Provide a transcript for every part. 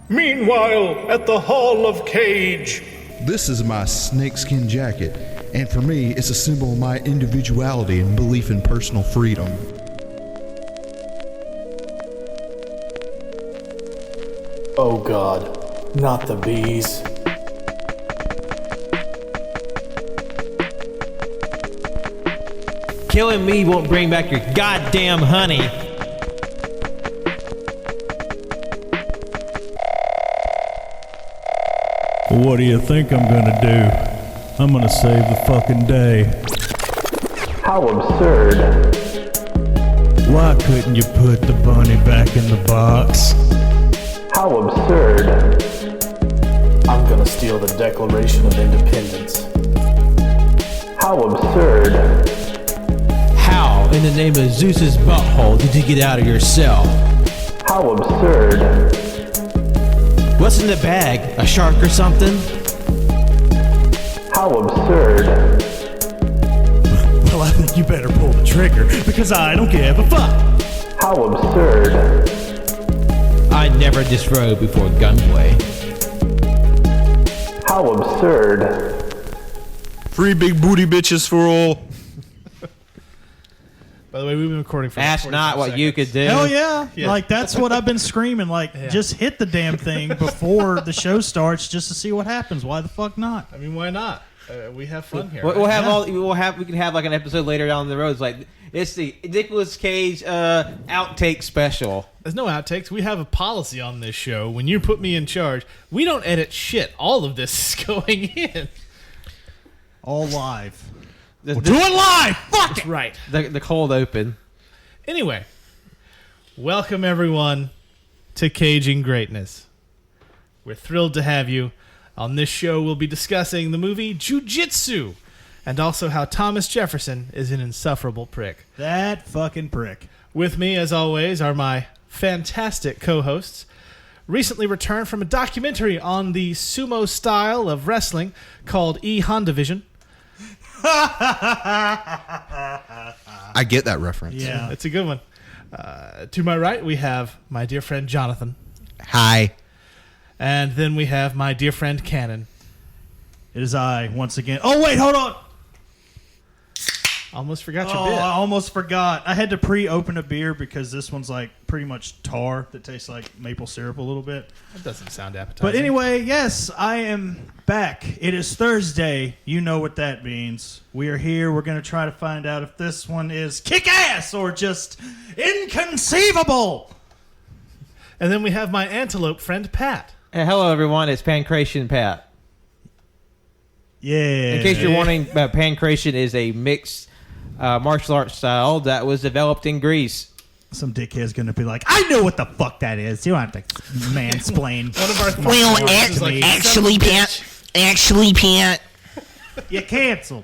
Meanwhile, at the Hall of Cage. This is my snakeskin jacket, and for me, it's a symbol of my individuality and belief in personal freedom. Oh God, not the bees. Killing me won't bring back your goddamn honey. What do you think I'm gonna do? I'm gonna save the fucking day. How absurd. Why couldn't you put the bunny back in the box? How absurd. I'm gonna steal the Declaration of Independence. How absurd. How, in the name of Zeus's butthole, did you get out of your cell? How absurd. What's in the bag? A shark or something? How absurd. Well, I think you better pull the trigger, because I don't give a fuck. How absurd. I never disrobe before gunplay. How absurd. Free big booty bitches for all. By the way, we've been recording for That's 45 not what seconds. you could do. Hell yeah. Yeah. Like, that's what I've been screaming. Like, just hit the damn thing before the show starts just to see what happens. Why the fuck not? I mean, why not? We have fun here. We'll right? have we can have like an episode later down the road. It's like it's the Nicolas Cage outtake special. There's no outtakes. We have a policy on this show. When you put me in charge, we don't edit shit. All of this is going in. All live. We'll do it live! Fuck it! Right. The cold open. Anyway, welcome everyone to Caging Greatness. We're thrilled to have you. On this show, we'll be discussing the movie Jiu Jitsu and also how Thomas Jefferson is an insufferable prick. That fucking prick. With me, as always, are my fantastic co-hosts, recently returned from a documentary on the sumo style of wrestling called E-Hondivision. I get that reference. Yeah. It's a good one. To my right, we have my dear friend Jonathan. Hi. And then we have my dear friend Cannon. It is I, once again. Oh, wait, hold on. Almost forgot your Oh, bit. I almost forgot. I had to pre-open a beer because this one's like pretty much tar that tastes like maple syrup a little bit. That doesn't sound appetizing. But anyway, yes, I am back. It is Thursday. You know what that means. We are here. We're going to try to find out if this one is kick-ass or just inconceivable. And then we have my antelope friend Pat. Hello, everyone. It's Pancration Pat. Yeah. In case you're wondering, Pancration is a mixed martial arts style that was developed in Greece. Some dickhead's going to be like, I know what the fuck that is. You don't have to mansplain. One of our Well, is like, actually, Pat. You canceled.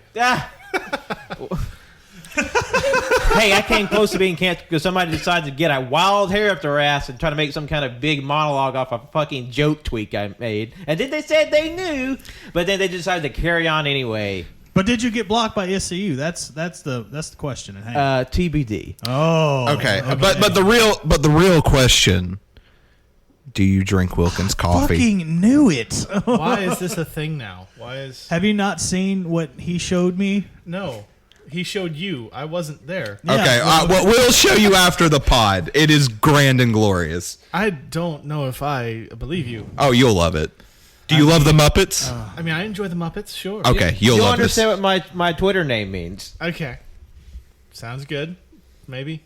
Hey, I came close to being canceled because somebody decided to get a wild hair up their ass and try to make some kind of big monologue off a fucking joke tweak I made. And then they said they knew, but then they decided to carry on anyway. But did you get blocked by SCU? That's the question at hand. TBD. Oh. Okay. But the real question, do you drink Wilkins coffee? Fucking knew it. Why is this a thing now? Why is... Have you not seen what he showed me? No. He showed you. I wasn't there. Yeah, Okay, well, we'll show you after the pod. It is grand and glorious. I don't know if I believe you. Oh, you'll love it. Do you love the Muppets? I mean, I enjoy the Muppets, sure. Okay, you'll love this. understand what my Twitter name means. Okay. Sounds good. Maybe.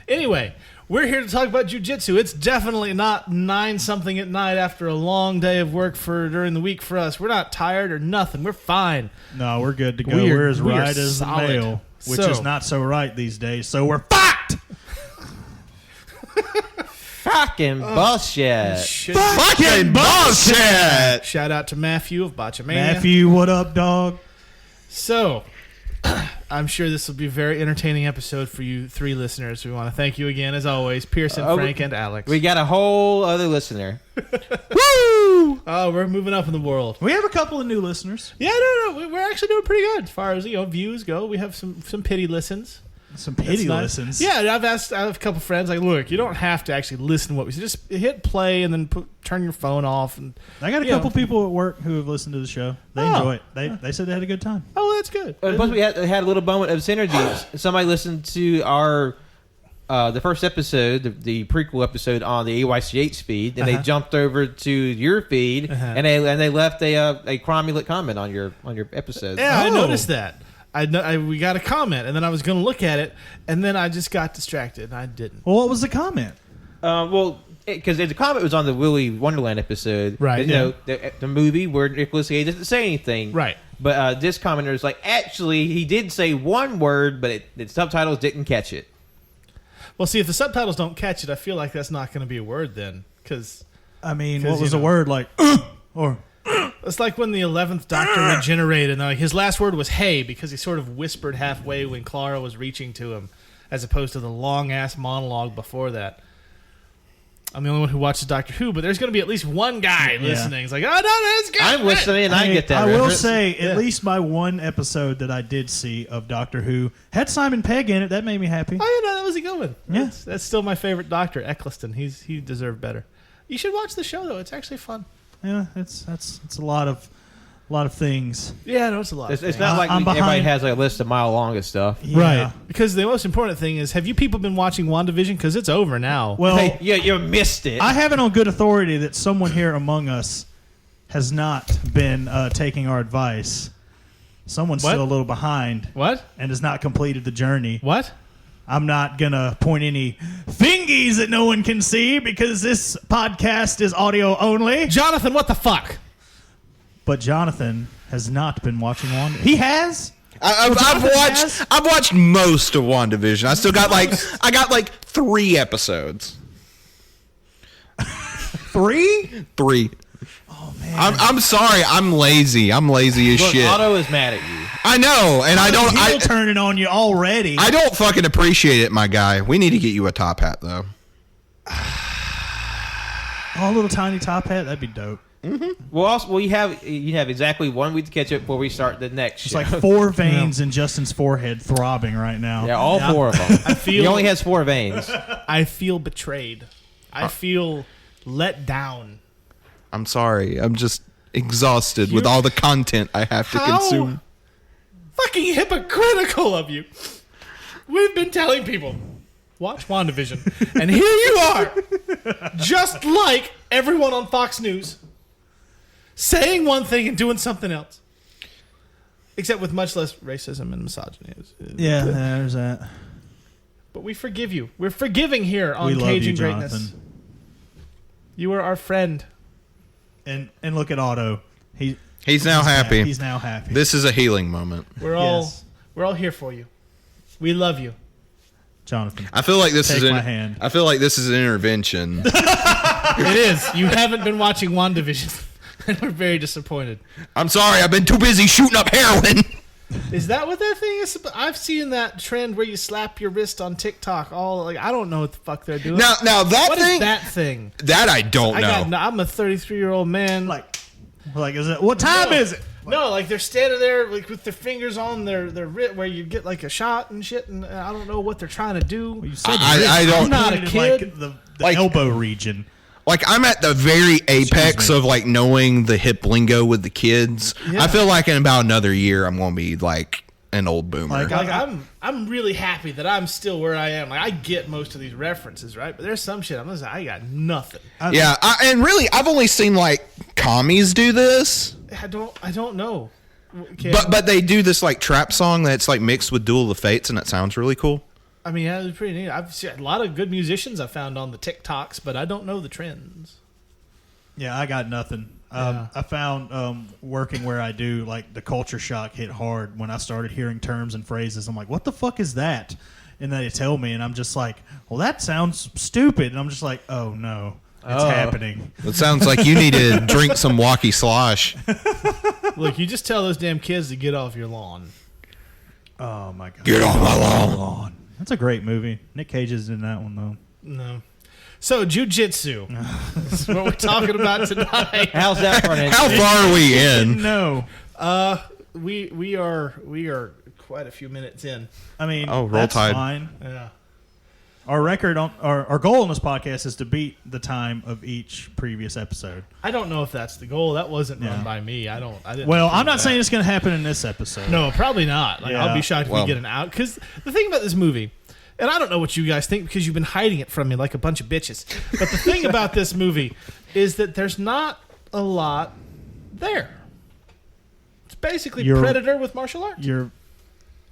Anyway, we're here to talk about jiu-jitsu. It's definitely not 9-something at night after a long day of work during the week for us. We're not tired or nothing. We're fine. No, we're good to go. We are- We're as we are right as the solid. mail, which So- is not so right these days. So we're fucked. Fucking bullshit. Fucking bullshit! Shout out to Matthew of Botchamania. Matthew, what up, dog? So, I'm sure this will be a very entertaining episode for you three listeners. We want to thank you again, as always, Pearson, Frank, and Alex. We got a whole other listener. Woo! Oh, we're moving up in the world. We have a couple of new listeners. Yeah, no, we're actually doing pretty good as far as views go. We have some pity listens. Some pity listens. Yeah, I have a couple friends like, look, you don't have to actually listen to what we say. Just hit play and then turn your phone off. And I got a couple people at work who have listened to the show. They enjoy it. They said they had a good time. Oh, that's good. Plus, we had a little moment of synergy. Somebody listened to our the first episode, the prequel episode on the AYCH feed, and they jumped over to your feed, and they left a cromulent comment on your episode. Yeah, I noticed that. We got a comment, and then I was going to look at it, and then I just got distracted, and I didn't. Well, what was the comment? Because the comment was on the Willy Wonderland episode, right? You know, the movie where Nicolas Cage doesn't say anything, right? But this commenter is like, actually, he did say one word, but the subtitles didn't catch it. Well, see, if the subtitles don't catch it, I feel like that's not going to be a word then, because I mean, what was a word like? Or it's like when the 11th Doctor regenerated, and his last word was "hey" because he sort of whispered halfway when Clara was reaching to him, as opposed to the long ass monologue before that. I'm the only one who watches Doctor Who, but there's going to be at least one guy listening. It's like, oh no, that's good. I'm listening, and I get that. I will say, at least my one episode that I did see of Doctor Who had Simon Pegg in it. That made me happy. Oh yeah, no, that was a good one. Yeah. That's still my favorite Doctor, Eccleston. He deserved better. You should watch the show though; it's actually fun. Yeah, it's a lot of things. Yeah, no, it's a lot. It's not like everybody has a list of mile long of stuff, right? Because the most important thing is, have you people been watching WandaVision? Because it's over now. Well, hey, you missed it. I have it on good authority that someone here among us has not been taking our advice. Someone's still a little behind. What? And has not completed the journey. What? I'm not going to point any fingies that no one can see because this podcast is audio only. Jonathan, what the fuck? But Jonathan has not been watching Wanda. He has? I've watched most of WandaVision. I still got like 3 episodes. 3? 3. Oh man. I'm sorry. I'm lazy. I'm lazy as shit. Otto is mad at you. I know, and I don't. He'll turn it on you already. I don't fucking appreciate it, my guy. We need to get you a top hat, though. Oh, a little tiny top hat. That'd be dope. Mm-hmm. Well, you have exactly 1 week to catch up before we start the next. It's show. like 4 veins in Justin's forehead throbbing right now. Yeah, all 4 of them. He only has 4 veins. I feel betrayed. I feel let down. I'm sorry. I'm just exhausted with all the content I have to consume. Fucking hypocritical of you. We've been telling people, watch WandaVision. And here you are, just like everyone on Fox News, saying one thing and doing something else. Except with much less racism and misogyny. Yeah, there's that. But we forgive you. We're forgiving here on We love Caging you, Greatness. Jonathan. You are our friend. And look at Otto. He's now happy. He's now happy. This is a healing moment. We're all here for you. We love you. Jonathan. I feel like this Take is my hand. I feel like this is an intervention. It is. You haven't been watching WandaVision. And we're very disappointed. I'm sorry, I've been too busy shooting up heroin. Is that what that thing is? I've seen that trend where you slap your wrist on TikTok. I don't know what the fuck they're doing. Now that what thing. Is that thing? That I don't know. I'm a 33-year-old man. Like is it? What time is it? No, like they're standing there like with their fingers on their wrist where you get like a shot and shit, and I don't know what they're trying to do. Well, you said I don't. I'm not a kid. Like the elbow region. Like, I'm at the very apex of, like, knowing the hip lingo with the kids. Yeah. I feel like in about another year, I'm going to be, like, an old boomer. I'm really happy that I'm still where I am. Like, I get most of these references, right? But there's some shit I got nothing. Yeah, and really, I've only seen, like, commies do this. I don't know. Okay. But they do this, like, trap song that's, like, mixed with Duel of the Fates, and it sounds really cool. I mean, yeah, it's pretty neat. I've seen a lot of good musicians I found on the TikToks, but I don't know the trends. Yeah, I got nothing. I found working where I do, like, the culture shock hit hard when I started hearing terms and phrases. I'm like, what the fuck is that? And they tell me, and I'm just like, well, that sounds stupid. And I'm just like, oh, no, it's happening. It sounds like you need to drink some walkie slosh. Look, you just tell those damn kids to get off your lawn. Oh, my God. Get off my lawn. That's a great movie. Nick Cage is in that one, though. No. So, Jiu Jitsu. That's what we're talking about tonight. How's that for an How far are we in? No. We are quite a few minutes in. I mean, Oh, roll that's tide. fine. Yeah. Our record on our goal on this podcast is to beat the time of each previous episode. I don't know if that's the goal. That wasn't Yeah. run by me. I didn't. Well, think I'm not that. saying it's going to happen in this episode. No, probably not. Like, Yeah. I'll be shocked if Well- we get an out. Because the thing about this movie, and I don't know what you guys think because you've been hiding it from me like a bunch of bitches. But the thing about this movie is that there's not a lot there. It's basically Predator with martial arts.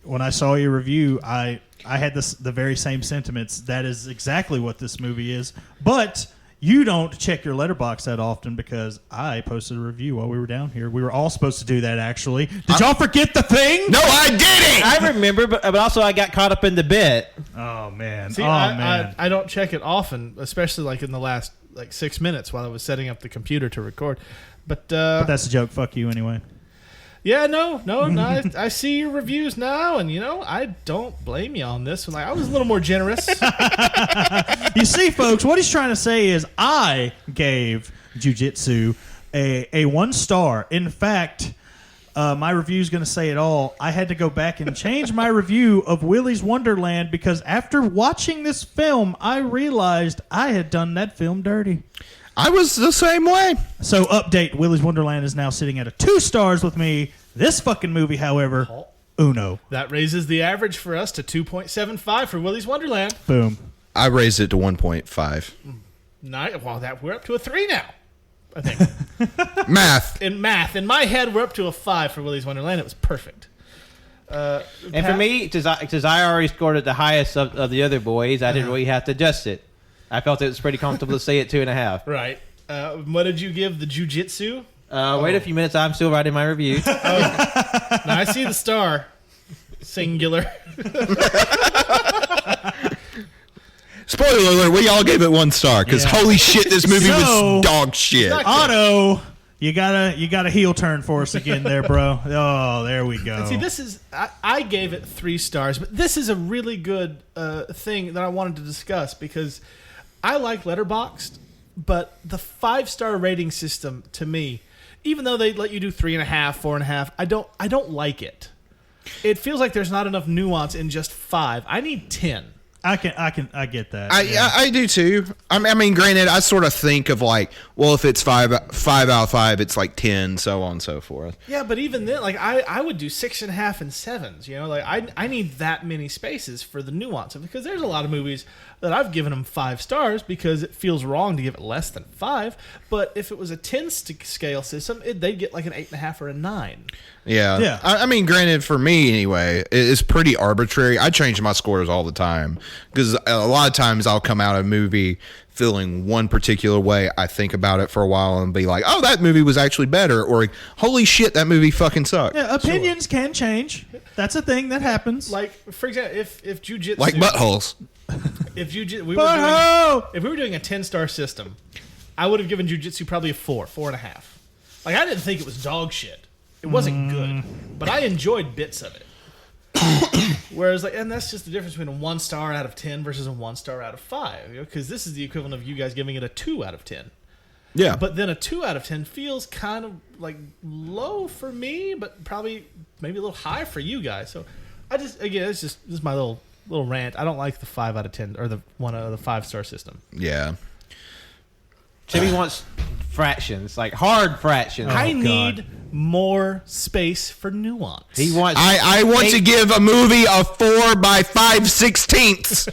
When I saw your review, I had the very same sentiments. That is exactly what this movie is. But you don't check your letterbox that often because I posted a review while we were down here. We were all supposed to do that, actually. Did y'all forget the thing? No, I didn't. I remember, but also I got caught up in the bit. Oh, man. See, I don't check it often, especially like in the last 6 minutes while I was setting up the computer to record. But that's a joke. Fuck you anyway. yeah, no, I see your reviews now, and I don't blame you on this one. Like, I was a little more generous. You see, folks, what he's trying to say is I gave Jiu Jitsu a 1 star. In fact, my review is going to say it all. I had to go back and change my review of Willy's Wonderland because after watching this film, I realized I had done that film dirty. I was the same way. So, update, Willy's Wonderland is now sitting at a 2 stars with me. This fucking movie, however, uno. That raises the average for us to 2.75 for Willy's Wonderland. Boom. I raised it to 1.5. Well, we're up to a 3 now, I think. Math. In math, in my head, we're up to a 5 for Willy's Wonderland. It was perfect. And for me, because I already scored it the highest of the other boys, I didn't really have to adjust it. I felt it was pretty comfortable to say it 2.5. Right. What did you give the Jiu Jitsu? Wait a few minutes. I'm still writing my review. Now I see the star. Singular. Spoiler alert, we all gave it 1 star because Yeah. holy shit, this movie So- was dog shit. Otto, you got a heel turn for us again there, bro. Oh, there we go. See, this is I gave it 3 stars, but this is a really good thing that I wanted to discuss because I like Letterboxd, but the 5-star rating system to me, even though they let you do 3.5, 4.5, I don't like it. It feels like there's not enough nuance in just 5. I need 10. I get that. I do too. I mean, granted, I sort of think of like, well, if it's 5 out of 5, it's like 10, so on and so forth. Yeah, but even then, like I would do 6.5 and 7s. Like I need that many spaces for the nuance because there's a lot of movies that I've given them 5 stars because it feels wrong to give it less than 5. But if it was a 10 scale system, they'd get like an 8.5 or a 9. Yeah. I mean, granted, for me anyway, it's pretty arbitrary. I change my scores all the time because a lot of times I'll come out of a movie feeling one particular way. I think about it for a while and be like, oh, that movie was actually better, or holy shit, that movie fucking sucked. Yeah, opinions can change. That's a thing that happens. Like, for example, if Jiu-Jitsu... Like buttholes. If we were doing a 10-star system, I would have given Jiu-Jitsu probably a 4.5. Like, I didn't think it was dog shit. It wasn't good, but I enjoyed bits of it. Whereas, like, and that's just the difference between a 1 star out of 10 versus a 1 star out of 5. Because this is the equivalent of you guys giving it a 2 out of 10. Yeah. But then a 2 out of 10 feels kind of like low for me, but probably maybe a little high for you guys. So this is my little rant. I don't like the 5 out of 10 or the 5-star system. Yeah. Jimmy wants fractions, like hard fractions. I need more space for nuance. He wants. I want to give a movie a 4 by 5/16.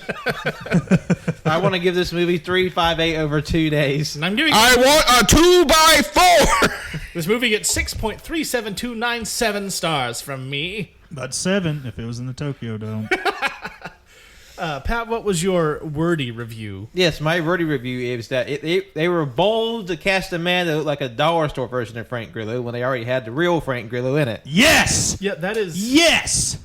I want to give this movie 3.58 over 2 days. And I'm giving. I want a 2 by 4. This movie gets 6.37297 stars from me. But 7 if it was in the Tokyo Dome. Pat, what was your wordy review? Yes, my wordy review is that they were bold to cast a man that looked like a dollar store version of Frank Grillo when they already had the real Frank Grillo in it. Yes! Yeah, that is... Yes!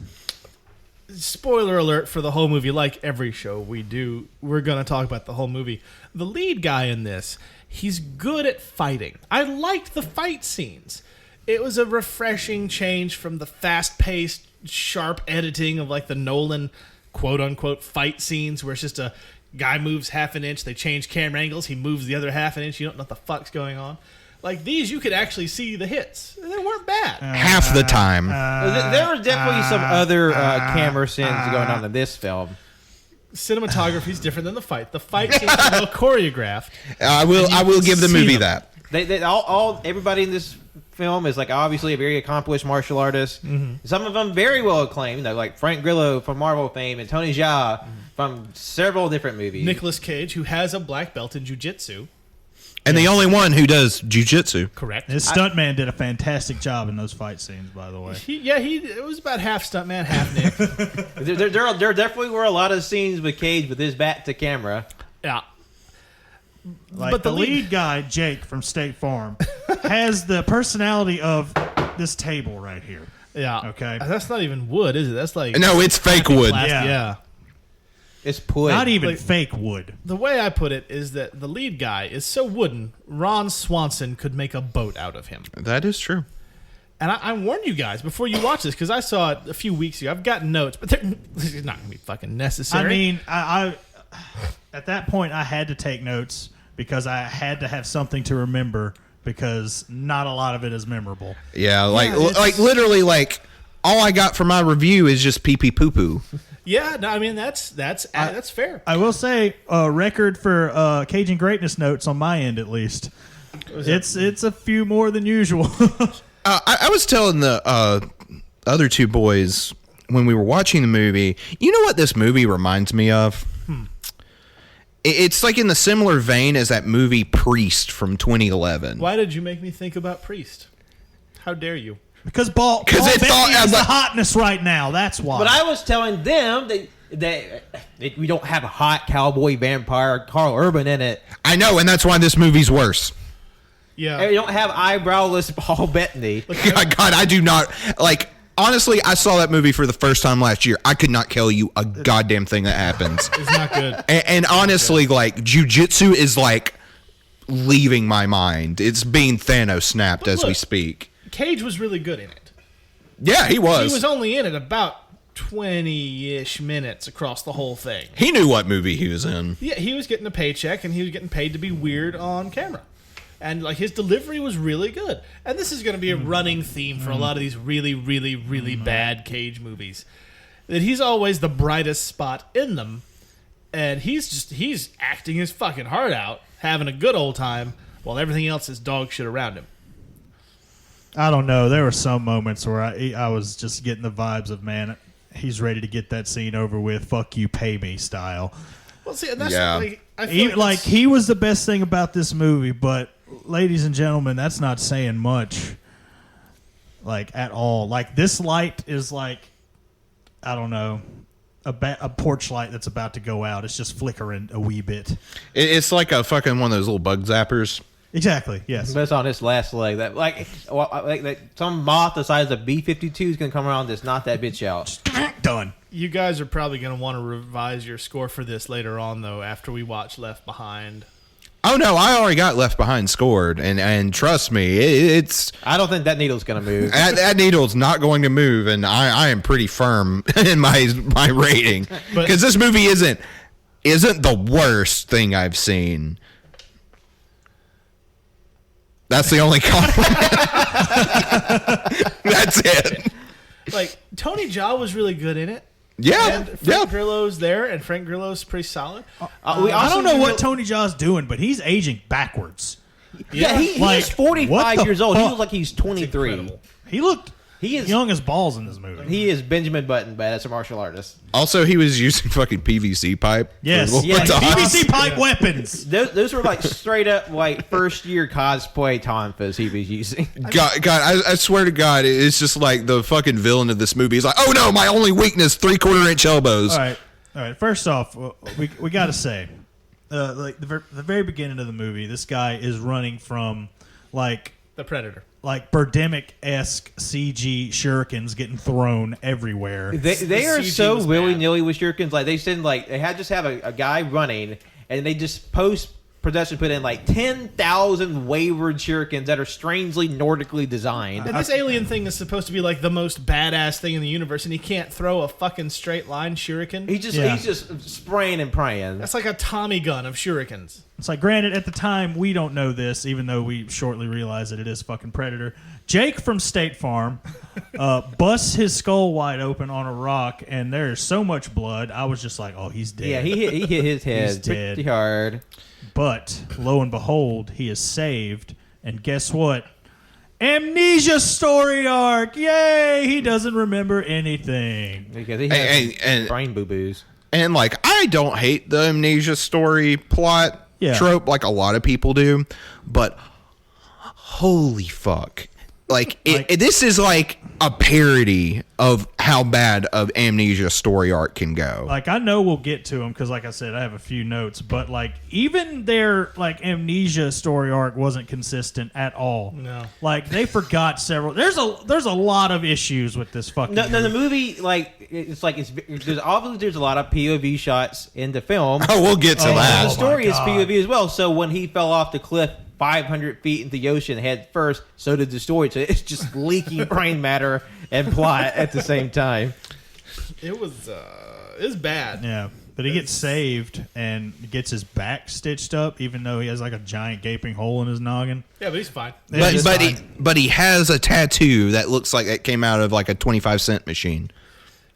Spoiler alert for the whole movie. Like every show we do, we're going to talk about the whole movie. The lead guy in this, he's good at fighting. I liked the fight scenes. It was a refreshing change from the fast-paced, sharp editing of like the Nolan quote-unquote fight scenes where it's just a guy moves half an inch, they change camera angles, he moves the other half an inch, you don't know what the fuck's going on. Like these, you could actually see the hits. They weren't bad. Half the time. There were definitely some other camera scenes going on in this film. Cinematography is different than the fight. The fight seems well choreographed. I will give the movie that. Everybody in this film is like obviously a very accomplished martial artist. Mm-hmm. Some of them very well acclaimed, like Frank Grillo from Marvel fame and Tony Jaa from several different movies. Nicolas Cage, who has a black belt in Jiu Jitsu. And the only one who does jiu-jitsu. Correct. His stuntman did a fantastic job in those fight scenes, by the way. It was about half stuntman, half Nick. there definitely were a lot of scenes with Cage with his back to camera. Yeah. Like But the the lead guy, Jake from State Farm, has the personality of this table right here. Yeah. Okay. That's not even wood, is it? That's like No, it's fake wood. plastic. Yeah. Yeah. It's put. Not even Like- fake wood. The way I put it is that the lead guy is so wooden, Ron Swanson could make a boat out of him. That is true. And I warned you guys before you watch this because I saw it a few weeks ago. I've gotten notes, but this is not going to be fucking necessary. I mean, I at that point I had to take notes because I had to have something to remember because not a lot of it is memorable. Yeah, like literally, like all I got from my review is just pee pee poo poo. yeah, no, I mean that's fair. I will say a record for Cajun greatness notes on my end at least. It's a few more than usual. I was telling the other two boys when we were watching the movie, you know what this movie reminds me of? It's like in the similar vein as that movie Priest from 2011. Why did you make me think about Priest? How dare you? Because Paul it's Bettany all- is the hotness right now. That's why. But I was telling them that we don't have a hot cowboy vampire Carl Urban in it. I know, and that's why this movie's worse. Yeah. And we don't have eyebrowless Paul Bettany. God, I do not like. Honestly, I saw that movie for the first time last year. I could not tell you a goddamn thing that happens. It's not good. And honestly, like jiu-jitsu is like leaving my mind. It's being Thanos snapped as we look, speak. Cage was really good in it. Yeah, he was. He was only in it about 20-ish minutes across the whole thing. He knew what movie he was in. Yeah, he was getting a paycheck and he was getting paid to be weird on camera. And like his delivery was really good. And this is going to be a running theme for a lot of these really, really, really bad Cage movies. That he's always the brightest spot in them. And he's acting his fucking heart out, having a good old time, while everything else is dog shit around him. I don't know. There were some moments where I was just getting the vibes of, man, he's ready to get that scene over with. Fuck you, pay me style. Well, see, and that's Yeah. I feel Like he was the best thing about this movie, but ladies and gentlemen, that's not saying much. Like at all. Like this light is like, I don't know, a porch light that's about to go out. It's just flickering a wee bit. It's like a fucking one of those little bug zappers. Exactly. Yes. But it's on its last leg. That like some moth the size of B-52 is gonna come around. That's not that bitch out. Done. You guys are probably going to want to revise your score for this later on, though, after we watch Left Behind. Oh no, I already got Left Behind scored, and trust me, it's I don't think that needle's gonna move. that needle's not going to move, and I am pretty firm in my rating because this movie isn't the worst thing I've seen. That's the only compliment. That's it. Like, Tony Jaa was really good in it. Yeah, And Frank Grillo's there, and Frank Grillo's pretty solid. I don't know what Tony Jaa's doing, but he's aging backwards. Yeah, he's Like, 45 what the years old. He fuck? looks like he's 23. He looked He is young as balls in this movie. He is Benjamin Button, but as a martial artist. Also, he was using fucking PVC pipe. Yes. For Yeah, the PVC pipe weapons. Those were like straight up like first year cosplay tonfas he was using. God, I swear to God, it's just like the fucking villain of this movie. He's like, oh no, my only weakness, 3/4 inch elbows. All right. First off, we got to say, like the very beginning of the movie, this guy is running from like The Predator. like Birdemic-esque CG shurikens getting thrown everywhere. They are CG so was willy bad. nilly with shurikens. Like they send like they had just have a guy running and they just post production put in like 10,000 wayward shurikens that are strangely Nordically designed. And this alien thing is supposed to be like the most badass thing in the universe, and he can't throw a fucking straight line shuriken. He's just spraying and praying. That's like a Tommy gun of shurikens. It's like, granted, at the time, we don't know this, even though we shortly realize that it is fucking Predator. Jake from State Farm busts his skull wide open on a rock, and there's so much blood. I was just like, oh, he's dead. Yeah, he hit his head He's dead. pretty hard. But, lo and behold, he is saved. And guess what? Amnesia story arc. Yay! He doesn't remember anything. Because he has And- brain boo-boos. And like, I don't hate the amnesia story plot trope like a lot of people do, but holy fuck. Like, this is like a parody of how bad of amnesia story arc can go. Like, I know we'll get to them because, like I said, I have a few notes. But like, even their like amnesia story arc wasn't consistent at all. No, like they forgot several. There's a lot of issues with this fucking. No, the movie there's obviously there's a lot of POV shots in the film. Oh, we'll get to that. The story is POV as well. So when he fell off the cliff 500 feet into the ocean head first, so did the story. So it's just leaking brain matter and plot at the same time. it was bad. Yeah, but he gets saved and gets his back stitched up, even though he has like a giant gaping hole in his noggin. Yeah, but he's fine. But he has a tattoo that looks like it came out of like a 25-cent machine.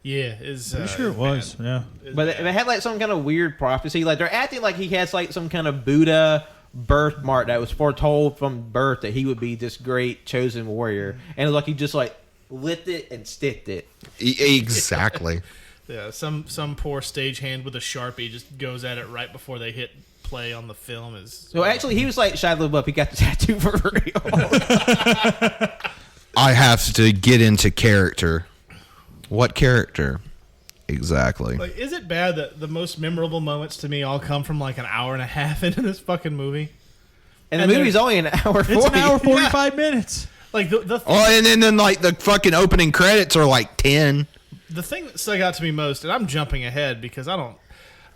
Yeah, I'm sure it was. Yeah, But it had like some kind of weird prophecy. Like they're acting like he has like some kind of Buddha birthmark that was foretold from birth that he would be this great chosen warrior, and it was like he just like lit it and sticked it. Exactly. Yeah, some poor stagehand with a Sharpie just goes at it right before they hit play on the film. So actually, he was like Shia LaBeouf. He got the tattoo for real. I have to get into character. What character? Exactly. Like, is it bad that the most memorable moments to me all come from like an hour and a half into this fucking movie? And the movie's only an hour 40. it's an hour 45 minutes. Like the Oh, and then like the fucking opening credits are like 10. the thing that stuck out to me most, and I'm jumping ahead because I don't.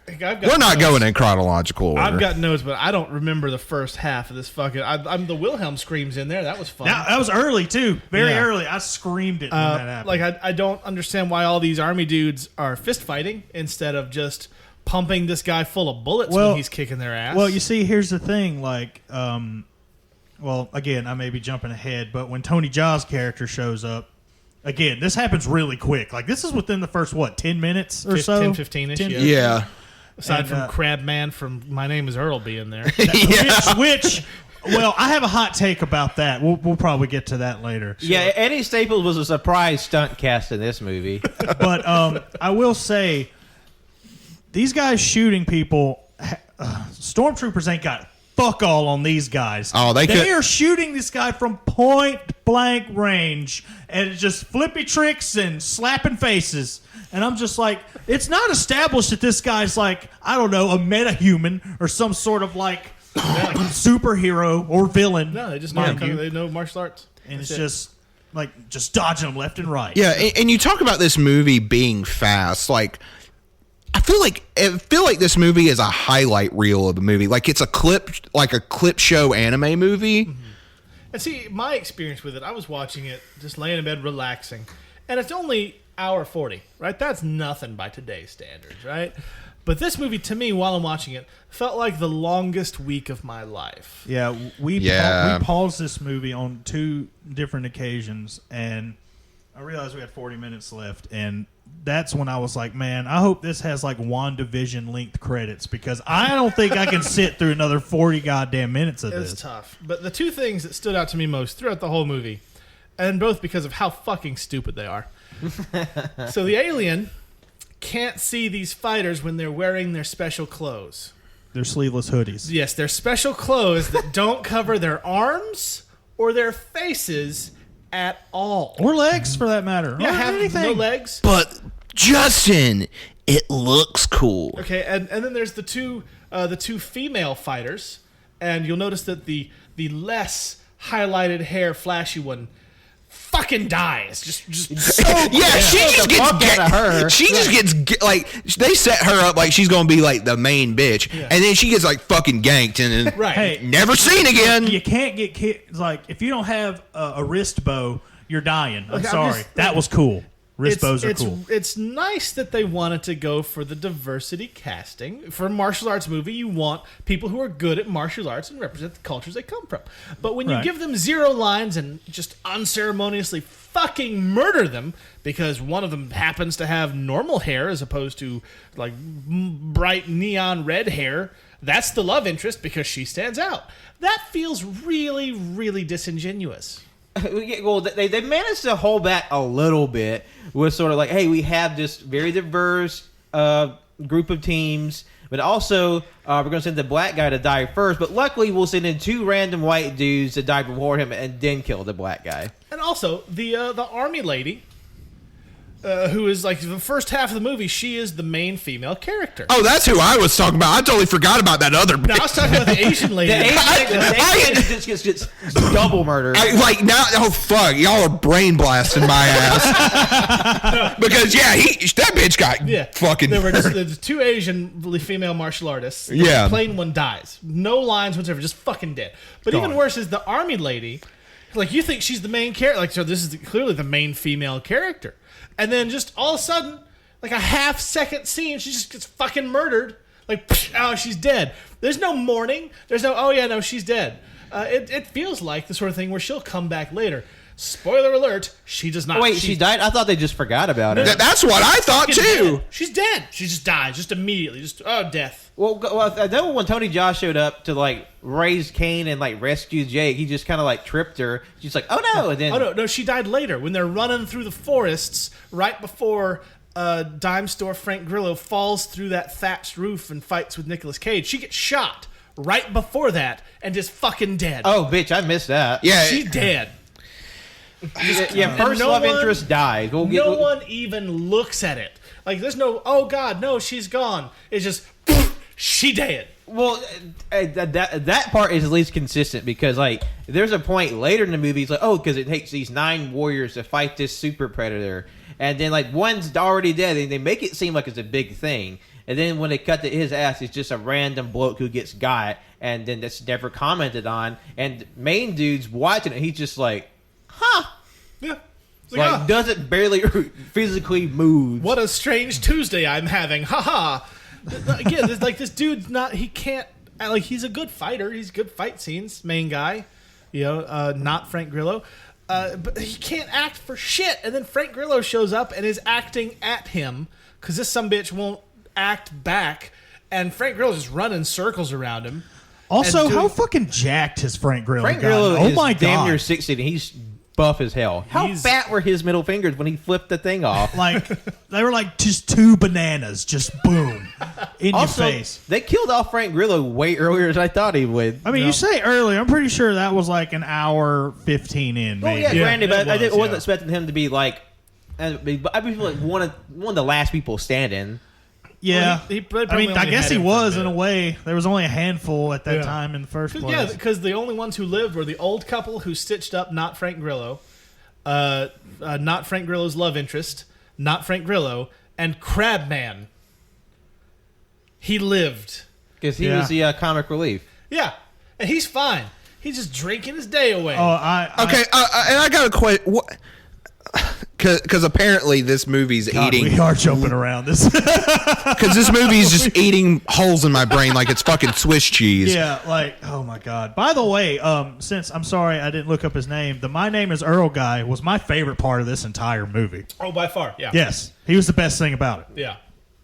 Like, I've got We're not notes. going in chronological order. I've got notes, but I don't remember the first half of this fucking. I'm the Wilhelm screams in there. That was fun. Now, that was early too, very Yeah. early. I screamed it when that happened. Like I don't understand why all these army dudes are fist fighting instead of just pumping this guy full of bullets when he's kicking their ass. Well, you see, here's the thing. Like, well, again, I may be jumping ahead, but when Tony Jaa's character shows up, again, this happens really quick. Like, this is within the first 10 minutes or so, 10, 15-ish, 10, yeah. Yeah. Aside and, from Crabman from My Name Is Earl being there. which, well, I have a hot take about that. We'll probably get to that later. Yeah, Eddie Staples was a surprise stunt cast in this movie. But I will say, these guys shooting people, stormtroopers ain't got fuck all on these guys. Oh, they are shooting this guy from point blank range, and it's just flippy tricks and slapping faces. And I'm just like, it's not established that this guy's like, I don't know, a metahuman or some sort of like superhero or villain. No, they just know, they know martial arts. And it's just dodging them left and right. Yeah, and you talk about this movie being fast. Like, I feel like this movie is a highlight reel of the movie. Like, it's a clip show anime movie. Mm-hmm. And see, my experience with it, I was watching it, just laying in bed, relaxing, and it's only hour 40, right? That's nothing by today's standards, right? But this movie, to me, while I'm watching it, felt like the longest week of my life. Yeah, we paused this movie on 2 different occasions, and I realized we had 40 minutes left, and that's when I was like, man, I hope this has like WandaVision linked credits, because I don't think I can sit through another 40 goddamn minutes of this. It's tough. But the 2 things that stood out to me most throughout the whole movie, and both because of how fucking stupid they are. So the alien can't see these fighters when they're wearing their special clothes. They're sleeveless hoodies. Yes, they're special clothes that don't cover their arms or their faces at all. Or legs, for that matter. Yeah, or have anything. no legs. But Justin, it looks cool. Okay, and then there's the two female fighters, and you'll notice that the less highlighted hair, flashy one, fucking dies. Just so Yeah, she just gets fuck out of her. She just gets like they set her up like she's gonna be like the main bitch, and then she gets like fucking ganked and then right. Hey, never seen again. You can't get kicked. Like, if you don't have a wrist bow, you're dying. I'm I'm sorry. just- That was cool. Wrist bows are cool. It's nice that they wanted to go for the diversity casting. For a martial arts movie, you want people who are good at martial arts and represent the cultures they come from. But when you Right. give them 0 lines and just unceremoniously fucking murder them because one of them happens to have normal hair as opposed to like bright neon red hair, that's the love interest because she stands out. That feels really, really disingenuous. Yeah, well, they managed to hold back a little bit with sort of like, hey, we have this very diverse group of teams, but also we're going to send the black guy to die first. But luckily, we'll send in 2 random white dudes to die before him and then kill the black guy. And also, the army lady, who is like the first half of the movie, she is the main female character. Oh, that's who I was talking about. I totally forgot about that other No, I was talking about the Asian lady. The Asian lady just gets double murdered. like now, oh fuck, y'all are brain blasting my ass. Because that bitch got fucking. There were murdered. there's 2 Asian martial artists. Yeah. The plain one dies. No lines whatsoever, just fucking dead. But even worse is the army lady. Like, you think she's the main character. Like, so this is clearly the main female character. And then just all of a sudden, like a half-second scene, she just gets fucking murdered. Like, oh, she's dead. There's no mourning. There's no, oh yeah, no, she's dead. It feels like the sort of thing where she'll come back later. Spoiler alert, she does not. Wait, she died? I thought they just forgot about her. That's what I thought fucking too. dead. She's dead. She just dies, just immediately. Just, death. Well, I know when Tony Jaa showed up to like raise Cain and like rescue Jake, he just kind of like tripped her. She's like, "Oh no!" And then, Oh no, she died later when they're running through the forests right before dime store Frank Grillo falls through that thatched roof and fights with Nicolas Cage. She gets shot right before that and is fucking dead. oh bitch, I missed that. Yeah, She's dead. Yeah. First no love one- interest died. No one even looks at it. Like, there's no, oh god, no, she's gone. It's just, she dead. Well, that part is at least consistent because like there's a point later in the movie, it's like, oh, because it takes these 9 warriors to fight this super predator, and then like one's already dead, and they make it seem like it's a big thing, and then when they cut to his ass, it's just a random bloke who gets got, and then that's never commented on, and main dude's watching it, he's just like, huh. Yeah. Like, doesn't barely physically move. What a strange Tuesday I'm having. Haha. Again, there's like this dude's not, he can't, like, he's a good fighter. He's good fight scenes, main guy. You know, not Frank Grillo. But he can't act for shit. And then Frank Grillo shows up and is acting at him because this sumbitch won't act back. And Frank Grillo's just running circles around him. Also, and how doing- fucking jacked has Frank Grillo Frank gotten? Grillo Oh is my damn god! near 60, and he's buff as hell. How He's- fat were his middle fingers when he flipped the thing off? Like, they were like just 2 bananas, just boom in Also, your face. they killed off Frank Grillo way earlier than I thought he would. I mean, you say earlier. I'm pretty sure that was like an hour 15 in. Well, Maybe. yeah, granted, but it I was, wasn't yeah. expecting him to be like. I feel like one of the last people standing. Yeah. Well, he I probably mean, I only guess had he him for a was in a bit. way. There was only a handful at that Yeah. time in the first place. Yeah, because the only ones who lived were the old couple who stitched up not Frank Grillo, not Frank Grillo's love interest, not Frank Grillo, and Crabman. He lived. Because he Yeah. was the comic relief. Yeah, and he's fine. He's just drinking his day away. Oh, Okay, and I got a question. What? Because apparently this movie's God, eating. we are jumping around this. Because this movie's just eating holes in my brain like it's fucking Swiss cheese. Yeah, like, oh my god. By the way, since I'm sorry I didn't look up his name, the My Name is Earl guy was my favorite part of this entire movie. Oh, by far, yeah. Yes, he was the best thing about it. Yeah.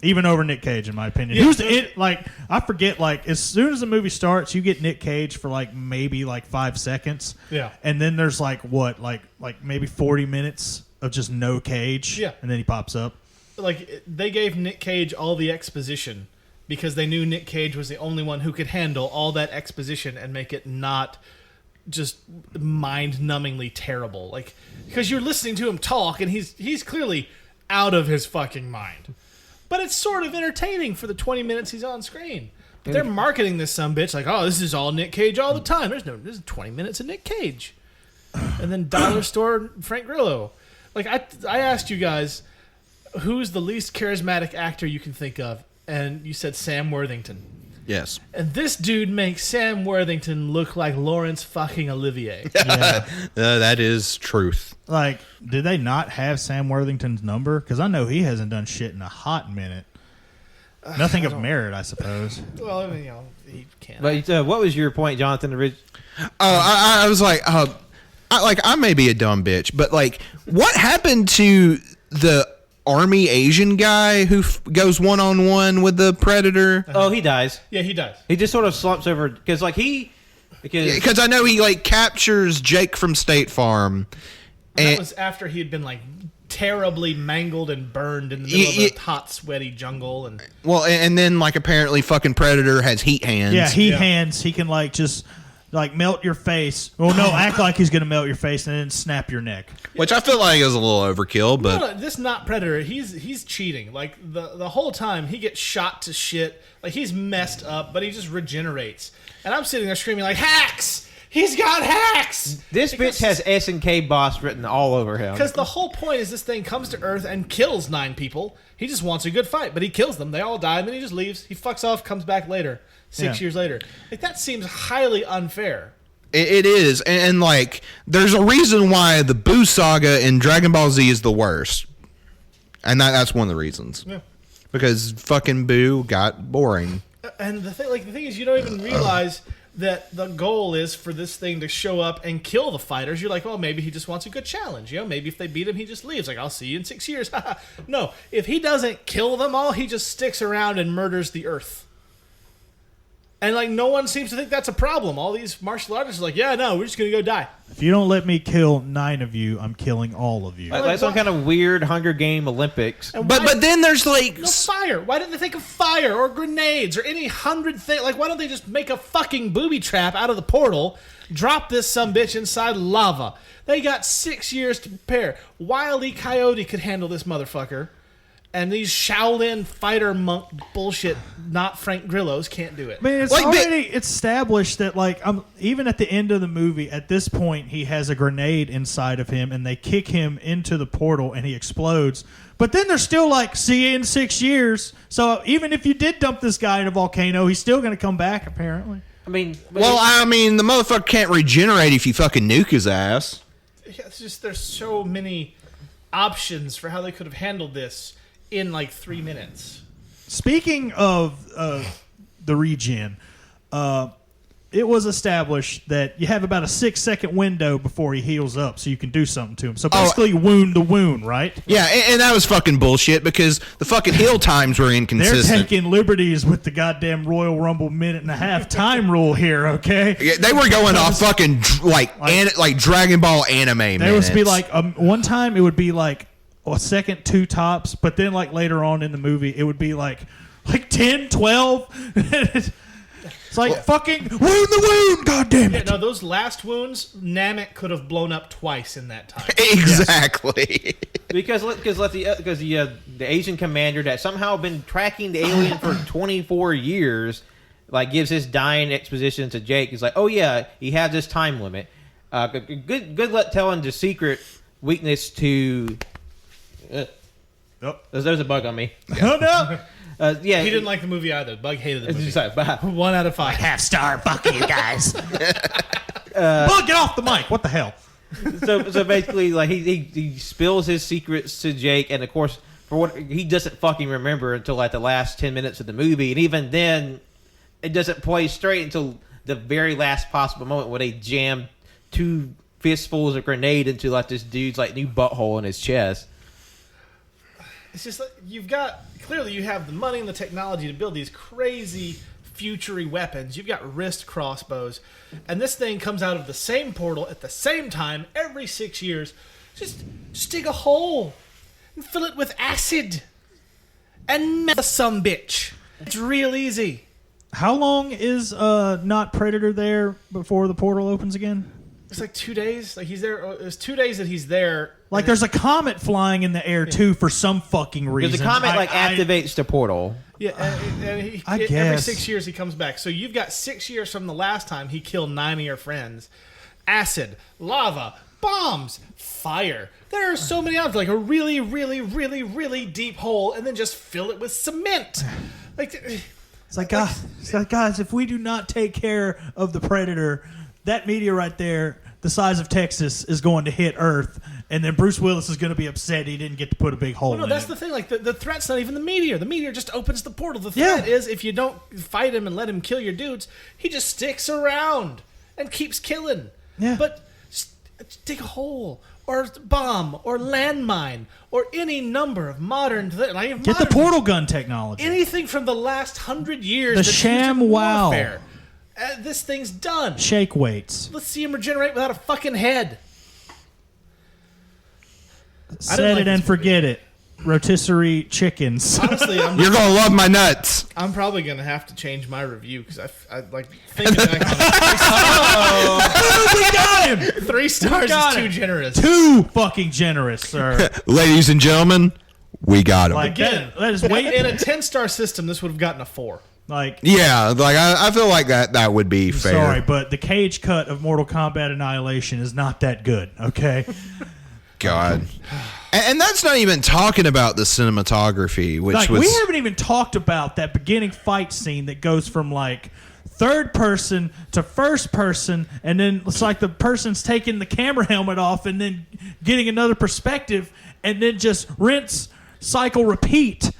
Even over Nick Cage, in my opinion. Yeah, He was so- it. Like, I forget. Like, as soon as the movie starts, you get Nick Cage for like maybe like 5 seconds. Yeah. And then there's like what, like maybe 40 minutes of just no Cage. Yeah. And then he pops up. Like, they gave Nick Cage all the exposition because they knew Nick Cage was the only one who could handle all that exposition and make it not just mind-numbingly terrible. Like, because you're listening to him talk and he's clearly out of his fucking mind. But it's sort of entertaining for the 20 minutes he's on screen. But they're marketing this sumbitch like, oh, this is all Nick Cage all the time. This is 20 minutes of Nick Cage. and then dollar store Frank Grillo. Like I asked you guys, who's the least charismatic actor you can think of, and you said Sam Worthington. Yes. And this dude makes Sam Worthington look like Laurence fucking Olivier. That is truth. Like, did they not have Sam Worthington's number? Because I know he hasn't done shit in a hot minute. Nothing of merit, I suppose. Well, I mean, he can't. But what was your point, Jonathan? I was like, I may be a dumb bitch, but like, what happened to the army Asian guy who goes one-on-one with the Predator? Oh, he dies. Yeah, he does. He just sort of slumps over because Because I know he like captures Jake from State Farm. That was after he had been like terribly mangled and burned in the middle of a hot, sweaty jungle. And then like apparently fucking Predator has heat hands. Yeah, hands. He can like just like melt your face. Well, no, act like he's gonna melt your face and then snap your neck. Which I feel like is a little overkill, but No, this is not Predator. He's cheating. Like the whole time he gets shot to shit. Like he's messed up, but he just regenerates. And I'm sitting there screaming like, hacks! He's got hacks! This bitch has S&K boss written all over him. Because the whole point is this thing comes to Earth and kills 9 people. He just wants a good fight, but he kills them. They all die, and then he just leaves. He fucks off, comes back later, 6 years later. Like, that seems highly unfair. it is. And like, there's a reason why the Boo saga in Dragon Ball Z is the worst. And that's one of the reasons. Yeah. Because fucking Boo got boring. And the thing is, you don't even realize that the goal is for this thing to show up and kill the fighters. You're like, well, maybe he just wants a good challenge. You know, maybe if they beat him, he just leaves. Like, I'll see you in 6 years. No, if he doesn't kill them all, he just sticks around and murders the Earth. And, like, no one seems to think that's a problem. All these martial artists are like, yeah, no, we're just going to go die. If you don't let me kill 9 of you, I'm killing all of you. Like some kind of weird Hunger Game Olympics. But then there's like no fire. Why didn't they think of fire or grenades or any 100 things? Like, why don't they just make a fucking booby trap out of the portal, drop this sumbitch inside lava? They got 6 years to prepare. Wile E. Coyote could handle this motherfucker. And these Shaolin fighter monk bullshit, not Frank Grillo's, can't do it. I mean, it's Like, already established that, like, even at the end of the movie, at this point, he has a grenade inside of him, and they kick him into the portal, and he explodes. But then they're still like, see you in 6 years. So even if you did dump this guy in a volcano, he's still going to come back, apparently. I mean, the motherfucker can't regenerate if you fucking nuke his ass. Yeah, it's just there's so many options for how they could have handled this in like 3 minutes. Speaking of the regen, it was established that you have about a 6-second window before he heals up, so you can do something to him. So basically, wound the wound, right? Yeah, and that was fucking bullshit because the fucking heal times were They're inconsistent. taking liberties with the goddamn Royal Rumble minute-and-a-half time rule here, okay? Yeah, they were going off fucking like Dragon Ball anime minutes. There was be like one time it would be like a second, 2 tops, but then like later on in the movie it would be like 10, 12. It's like fucking wound the wound, goddamn Yeah, it! no, those last wounds, Namek could have blown up twice in that time. Exactly. because the Asian commander that somehow been tracking the alien for 24 years, like gives his dying exposition to Jake. He's like, oh yeah, he has this time limit. Good luck telling the secret weakness to. There's a bug on me. Oh no! Yeah, He didn't like the movie either. Bug hated the It's movie. just like, 1 out of 5. Half-star, fuck you guys. Bug, get off the mic! What the hell? so basically, like he spills his secrets to Jake, and of course, for what he doesn't fucking remember until like the last 10 minutes of the movie, and even then, it doesn't play straight until the very last possible moment where they jam 2 fistfuls of grenade into like this dude's like new butthole in his chest. It's just like clearly you have the money and the technology to build these crazy futury weapons. You've got wrist crossbows, and this thing comes out of the same portal at the same time every 6 years. Just dig a hole and fill it with acid and melt some bitch. It's real easy. How long is not Predator there before the portal opens again? It's like 2 days. Like he's there. It's 2 days that he's there. Like there's a comet flying in the air too for some fucking reason. Because the comet activates the portal. Yeah, and every guess. 6 years he comes back. So you've got 6 years from the last time he killed 9 of your friends. Acid, lava, bombs, fire. There are so many options, like a really, really, really, really deep hole, and then just fill it with cement. It's like, guys, if we do not take care of the Predator, that meteor right there, the size of Texas, is going to hit Earth, and then Bruce Willis is going to be upset he didn't get to put a big hole in it. No, that's the thing. Like the threat's not even the meteor. The meteor just opens the portal. The threat is if you don't fight him and let him kill your dudes, he just sticks around and keeps killing. Yeah. But dig a hole or bomb or landmine or any number of modern Get the portal gun technology. anything from the last 100 years. The that's used sham in wow. warfare. This thing's done. Shake weights. Let's see him regenerate without a fucking head. Set it and forget it. Rotisserie chickens. Honestly, You're gonna love my nuts. I'm probably gonna have to change my review because I like thinking back on We got him. 3 stars got is too it. generous. Too fucking generous, sir. Ladies and gentlemen, we got him. Like Again, that is way. in a 10-star system, this would have gotten a 4. Like, Yeah, like I feel like that would be fair. sorry, but the cage cut of Mortal Kombat Annihilation is not that good. Okay. God. And that's not even talking about the cinematography, which Like, was we haven't even talked about that beginning fight scene that goes from like third person to first person, and then it's like the person's taking the camera helmet off and then getting another perspective, and then just rinse, cycle, repeat.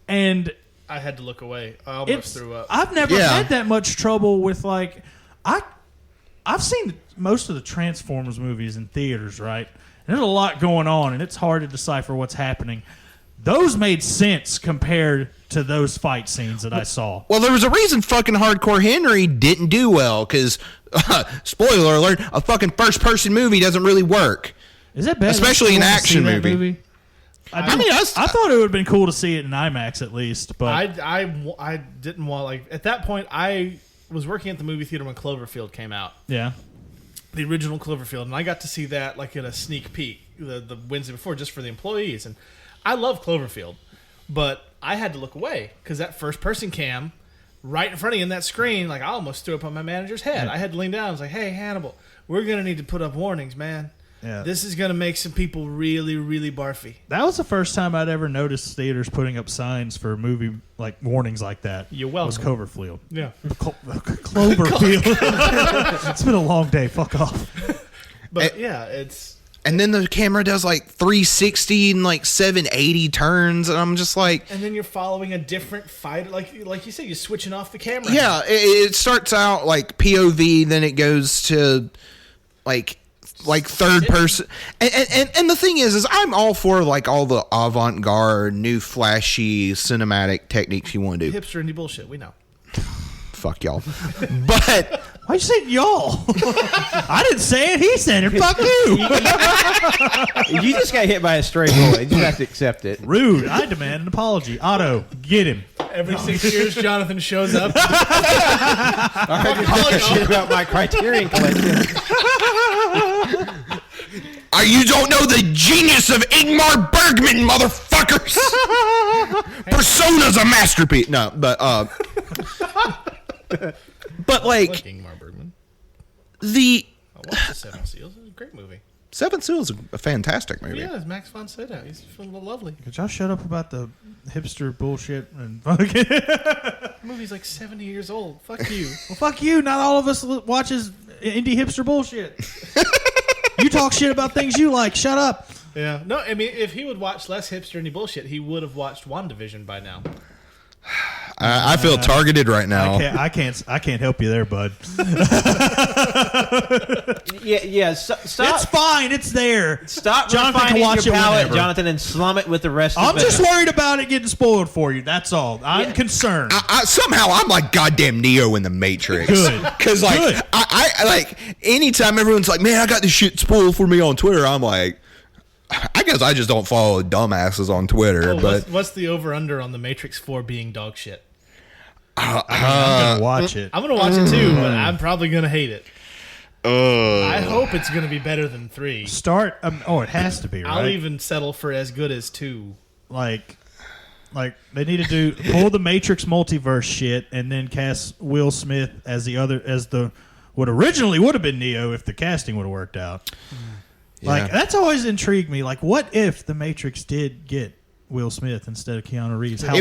And I had to look away. I almost threw up. I've never Yeah. had that much trouble with like I've seen most of the Transformers movies in theaters, right? And there's a lot going on, and it's hard to decipher what's happening. Those made sense compared to those fight scenes that I saw. Well, there was a reason fucking Hardcore Henry didn't do well, because, spoiler alert, a fucking first-person movie doesn't really work. Is that bad? Especially an I wanna action see that movie. I thought it would have been cool to see it in IMAX at least, but I didn't want, like, at that point, I was working at the movie theater when Cloverfield came out. yeah. The original Cloverfield, and I got to see that like in a sneak peek the Wednesday before just for the employees. And I love Cloverfield, but I had to look away because that first person cam right in front of you in that screen, like I almost threw up on my manager's head. I had to lean down. I was like, "Hey, Hannibal, we're gonna need to put up warnings, man. Yeah. This is gonna make some people really, really barfy." That was the first time I'd ever noticed theaters putting up signs for movie like warnings like that. You're welcome. Was Cloverfield. Yeah, Cloverfield. It's been a long day. Fuck off. but yeah, it's. And then the camera does like 360 and like 780 turns, and I'm just like, And then you're following a different fighter, like you said, you're switching off the camera. yeah, it starts out like POV, then it goes to like third person. And the thing is I'm all for like all the avant-garde, new flashy cinematic techniques you want to do. Hipster indie bullshit. We know. Fuck y'all. But Why'd you say y'all? I didn't say it. He said it. Fuck you. You just got hit by a stray bullet. You just have to accept it. Rude. I demand an apology. Otto, get him. Every 6 years, Jonathan shows up. I heard you talking shit about my Criterion collection. you don't know the genius of Ingmar Bergman, motherfuckers. Persona's a masterpiece. No, but like Ingmar Bergman. the I watched The Seven Seals. It was a great movie. Seven Seals is a fantastic movie. Yeah, it's Max von Sydow. He's lovely. Could y'all shut up about the hipster bullshit and fucking? The movie's like 70 years old. Fuck you. Well, fuck you. Not all of us watches indie hipster bullshit. You talk shit about things you like. Shut up. Yeah. No, I mean, if he would watch less hipster indie bullshit, he would have watched WandaVision by now. I feel targeted right now. I can't help you there, bud. Yeah. Stop. It's fine. It's there. Stop Jonathan can refining watch your it palate, whenever. Jonathan, and slum it with the rest I'm of it. just worried about it getting spoiled for you. That's all. I'm concerned. Somehow I'm like goddamn Neo in the Matrix. Good. Because like Good. I like anytime everyone's like, man, I got this shit spoiled for me on Twitter, I'm like, I guess I just don't follow dumbasses on Twitter. Oh, but what's the over-under on The Matrix 4 being dog shit? I'm gonna watch it. I'm going to watch it too, but I'm probably going to hate it. I hope it's going to be better than 3. Start. It has to be right. I'll even settle for as good as 2. Like they need to pull the Matrix multiverse shit and then cast Will Smith as what originally would have been Neo if the casting would have worked out. Like, Yeah. that's always intrigued me. Like, what if The Matrix did get Will Smith instead of Keanu Reeves? How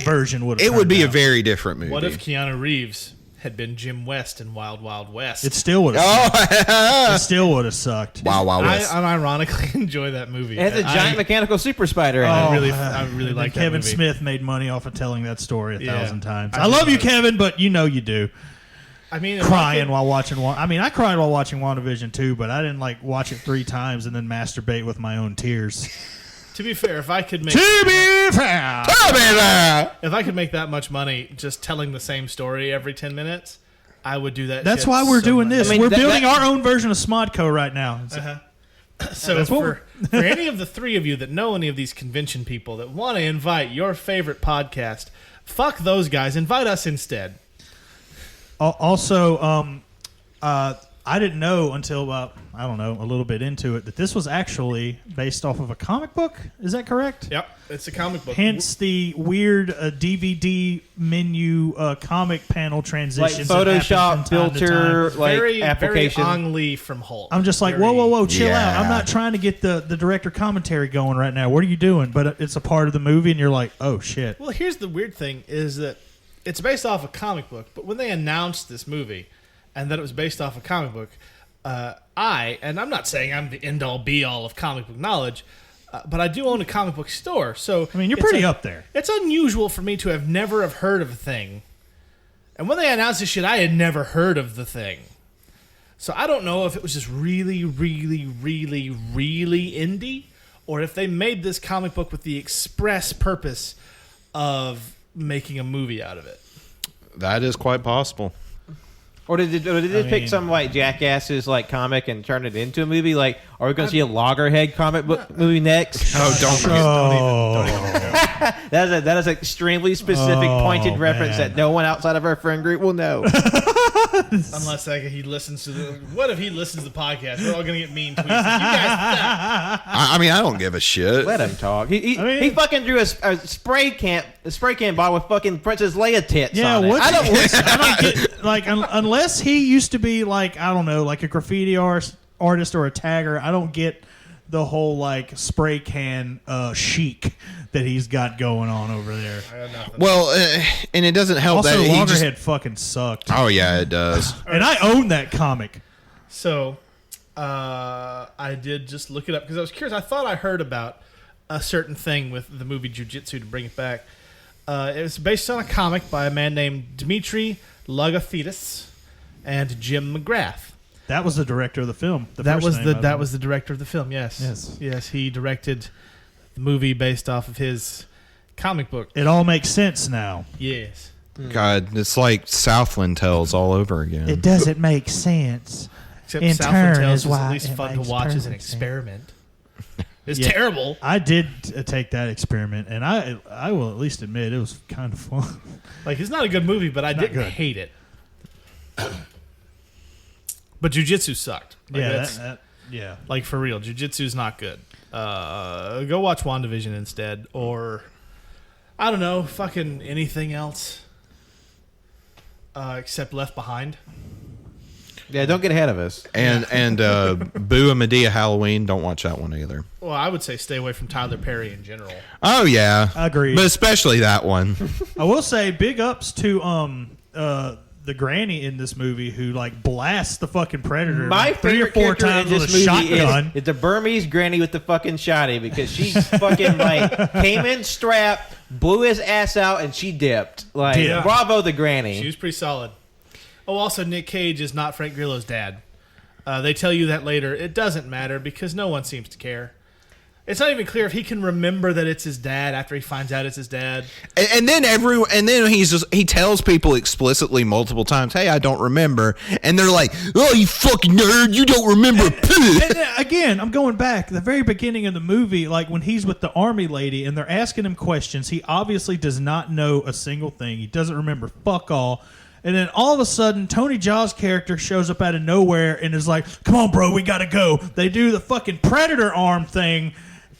version would have It would be a out. very different movie. What if Keanu Reeves had been Jim West in Wild Wild West? It still would have Oh, It still would have sucked. wow, wow, I West. unironically enjoy that movie. It has a giant mechanical super spider in it. I really like that Kevin movie. Smith made money off of telling that story a Yeah. 1,000 times. I I love do you, know. Kevin, but you know you do. I mean, Crying while watching I cried while watching WandaVision too, but I didn't like watch it 3 times and then masturbate with my own tears. to be fair, if I could make that much money just telling the same story every 10 minutes, I would do that. That's shit why we're so doing much. this. I mean, we're that- building our own version of Smodco right now. So That's what for any of the 3 of you that know any of these convention people that want to invite your favorite podcast, fuck those guys. Invite us instead. Also, I didn't know until about, I don't know, a little bit into it, that this was actually based off of a comic book. Is that correct? Yep, it's a comic book. Hence the weird DVD menu comic panel Like transitions. that happen Photoshop from time to time. filter, like very application. very Ang Lee from Hulk. I'm just like, Very- whoa, chill out. I'm Yeah. not trying to get the director commentary going right now. What are you doing? But it's a part of the movie, and you're like, oh, shit. Well, here's the weird thing: is that it's based off a comic book, but when they announced this movie and that it was based off a comic book, and I'm not saying I'm the end all be all of comic book knowledge, but I do own a comic book store, so I mean, you're it's pretty up there. It's unusual for me to have never have heard of a thing, and when they announced this shit, I had never heard of the thing. So I don't know if it was just really, really, really, really indie, or if they made this comic book with the express purpose of making a movie out of it. That is quite possible. Or did they pick mean- some like Jackass's like comic and turn it into a movie? Like, are we going to see a Loggerhead comic book movie next? Oh, don't forget. That is an extremely specific, pointed reference man. that no one outside of our friend group will know. Unless he listens to the. What if he listens to the podcast? We're all gonna get mean tweets. You guys suck. I mean, I don't give a shit. Let him talk. He mean- fucking drew a spray can bottle with fucking Princess Leia tits Yeah, on it. what's I don't. I don't get, like, unless he used to be, like, I don't know, like a graffiti artist or a tagger, I don't get the whole, like, spray can chic that he's got going on over there. Well, and it doesn't help Also, that he just. Loggerhead fucking sucked. Oh yeah, it does. And I own that comic. So, I did just look it up because I was curious. I thought I heard about a certain thing with the movie Jiu Jitsu to bring it back. It was based on a comic by a man named Dmitry Logothetis and Jim McGrath. That was the director of the film. That was the director of the film. Yes, Yes. He directed the movie based off of his comic book. It all makes sense now. Yes. God, it's like Southland Tales all over again. It doesn't make sense. Except In Southland turn Tales is was why at least it fun to makes watch as an perfect sense. experiment. It's Yeah. terrible. I did take that experiment, and I will at least admit it was kind of fun. Like, it's not a good movie, but I Not didn't good. hate it. But Jiu-Jitsu sucked. Like, Yeah, that's- yeah. like, for real, Jiu-Jitsu's not good. Go watch WandaVision instead, or I don't know, fucking anything else except Left Behind. Yeah, don't get ahead of us. And Boo and Medea Halloween, don't watch that one either. Well, I would say stay away from Tyler Perry in general. Oh yeah, Agreed. but especially that one. I will say big ups to the granny in this movie who like blasts the fucking predator My like 3 or favorite 4 character in times with a this movie shotgun. is the Burmese granny with the fucking shotty because she fucking like came in strapped, blew his ass out, and she dipped. Like, Yeah. bravo the granny. She was pretty solid. Oh, also, Nick Cage is not Frank Grillo's dad. They tell you that later. It doesn't matter because no one seems to care. It's not even clear if he can remember that it's his dad after he finds out it's his dad. And then he tells people explicitly multiple times, "Hey, I don't remember," and they're like, "Oh, you fucking nerd, you don't remember." And again, I'm going back the very beginning of the movie, like when he's with the army lady and they're asking him questions. He obviously does not know a single thing. He doesn't remember fuck all. And then all of a sudden, Tony Jaa's character shows up out of nowhere and is like, "Come on, bro, we gotta go." They do the fucking predator arm thing,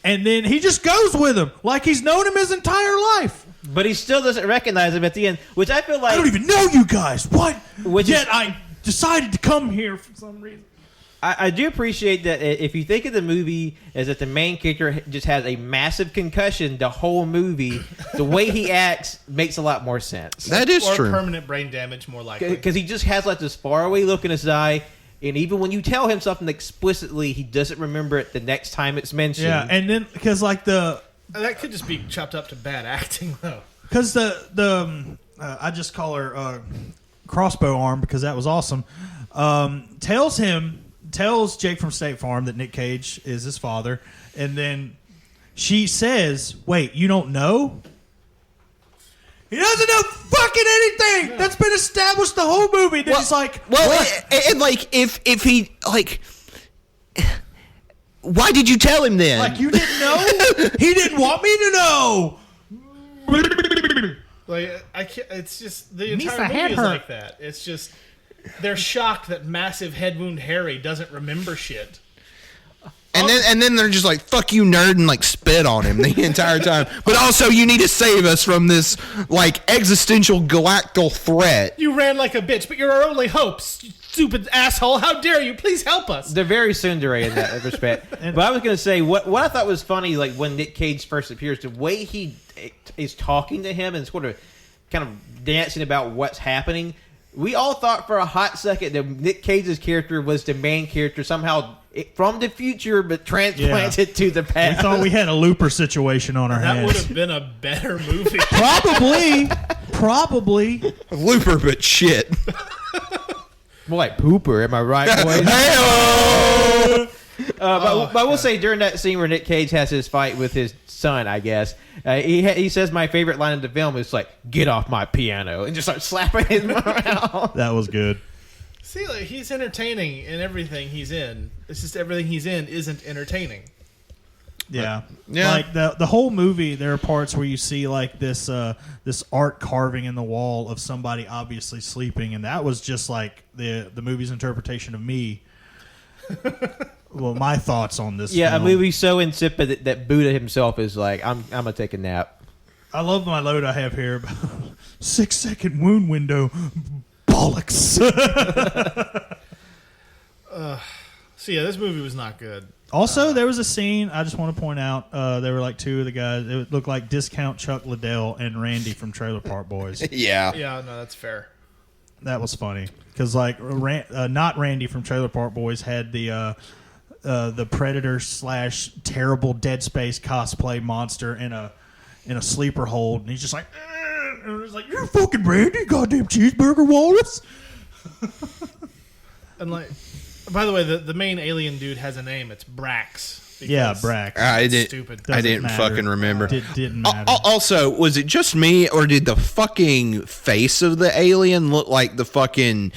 and then he just goes with him like he's known him his entire life. But he still doesn't recognize him at the end, which I feel like I don't even know you guys. What? Which Yet is- I decided to come here for some reason. I do appreciate that if you think of the movie as that the main character just has a massive concussion the whole movie, the way he acts makes a lot more sense. That is or true. permanent brain damage, more likely. Because he just has like this faraway look in his eye, and even when you tell him something explicitly, he doesn't remember it the next time it's mentioned. Yeah, and then because like That could just be chopped up to bad acting, though. because I just call her crossbow arm because that was awesome. Tells Jake from State Farm that Nick Cage is his father, and then she says, "Wait, you don't know?" He doesn't know fucking anything. That's been established the whole movie. And he's like, and like if he like, why did you tell him then? like you didn't know? He didn't want me to know. Like I can't. It's just the entire movie is like that. It's just they're shocked that massive head wound Harry doesn't remember shit. And then they're just like, fuck you, nerd, and like spit on him the entire time. But also, you need to save us from this like existential galactic threat. You ran like a bitch, but you're our only hope, stupid asshole. How dare you? Please help us. They're very tsundere in that respect. But I was going to say, what I thought was funny, like when Nick Cage first appears, the way he is talking to him and sort of kind of dancing about what's happening. We all thought for a hot second that Nick Cage's character was the main character somehow from the future, but transplanted to the We past. thought we had a Looper situation on our That would hands. have been a better movie. Probably. Looper, but shit. More like Pooper, am I right, boys? Hey-oh! But I will say, during that scene where Nick Cage has his fight with his son, I guess, he says my favorite line of the film is like, "Get off my piano," and just starts slapping his mouth. That was good. See, like, he's entertaining in everything he's in. It's just everything he's in isn't entertaining. Yeah. Yeah. Like the whole movie, there are parts where you see like this art carving in the wall of somebody obviously sleeping, and that was just like the movie's interpretation of me. Well, my thoughts on this. Yeah, film. a movie so insipid that Buddha himself is like, I'm gonna take a nap. I love my load I have here. 6-second wound window. Bollocks. So yeah, this movie was not good. Also, there was a scene I just want to point out. There were like two of the guys. It looked like discount Chuck Liddell and Randy from Trailer Park Boys. Yeah. Yeah, no, that's fair. That was funny because like not Randy from Trailer Park Boys had the Predator / terrible Dead Space cosplay monster in a sleeper hold, and he's just like, and it was like, "You're fucking Randy, goddamn cheeseburger Wallace." And like, by the way, the main alien dude has a name. It's Brax. Yeah, Brax. I didn't. Stupid. I didn't Doesn't matter. fucking remember. Didn't matter. Also, was it just me, or did the fucking face of the alien look like the fucking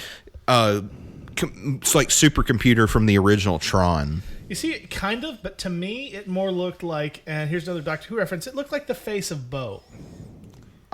it's like supercomputer from the original Tron? You see, kind of, but to me, it more looked like, and here's another Doctor Who reference, it looked like the face of Bo.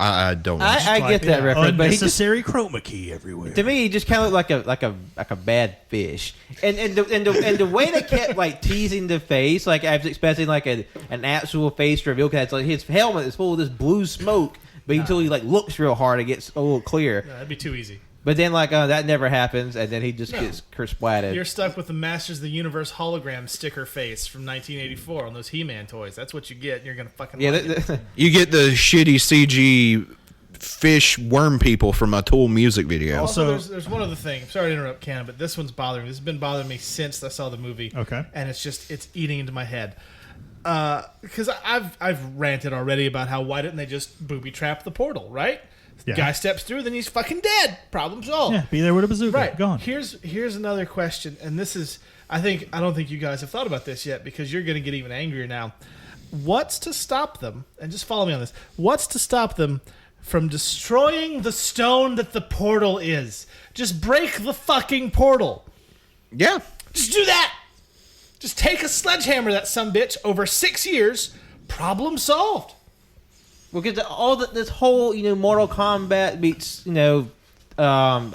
I don't know. I get that reference, but he just, Unnecessary chroma key everywhere. to me, he just kind of looked like a bad fish. And the way they kept like teasing the face, like I was expecting like an actual face reveal. Cause it's like his helmet is full of this blue smoke, but until he like looks real hard, it gets a little clear. Yeah, that'd be too easy. But then like that never happens, and then he just gets kersplatted. You're stuck with the Masters of the Universe hologram sticker face from 1984 on those He-Man toys. That's what you get, and you're gonna fucking Yeah, like it. You get the shitty CG fish worm people from a Tool music video. Also, there's one other thing. I'm sorry to interrupt, Ken, but this one's bothering me. This has been bothering me since I saw the movie. Okay. And it's eating into my head. Because I've ranted already about how why didn't they just booby trap the portal, right? Yeah. Guy steps through, then he's fucking dead. Problem solved. Yeah, be there with a bazooka. Right. Gone. Here's another question, and this is I don't think you guys have thought about this yet because you're gonna get even angrier now. What's to stop them, and just follow me on this, what's to stop them from destroying the stone that the portal is? Just break the fucking portal. Yeah. Just do that. Just take a sledgehammer, that sumbitch, over 6 years, problem solved. Well, because this whole Mortal Kombat meets I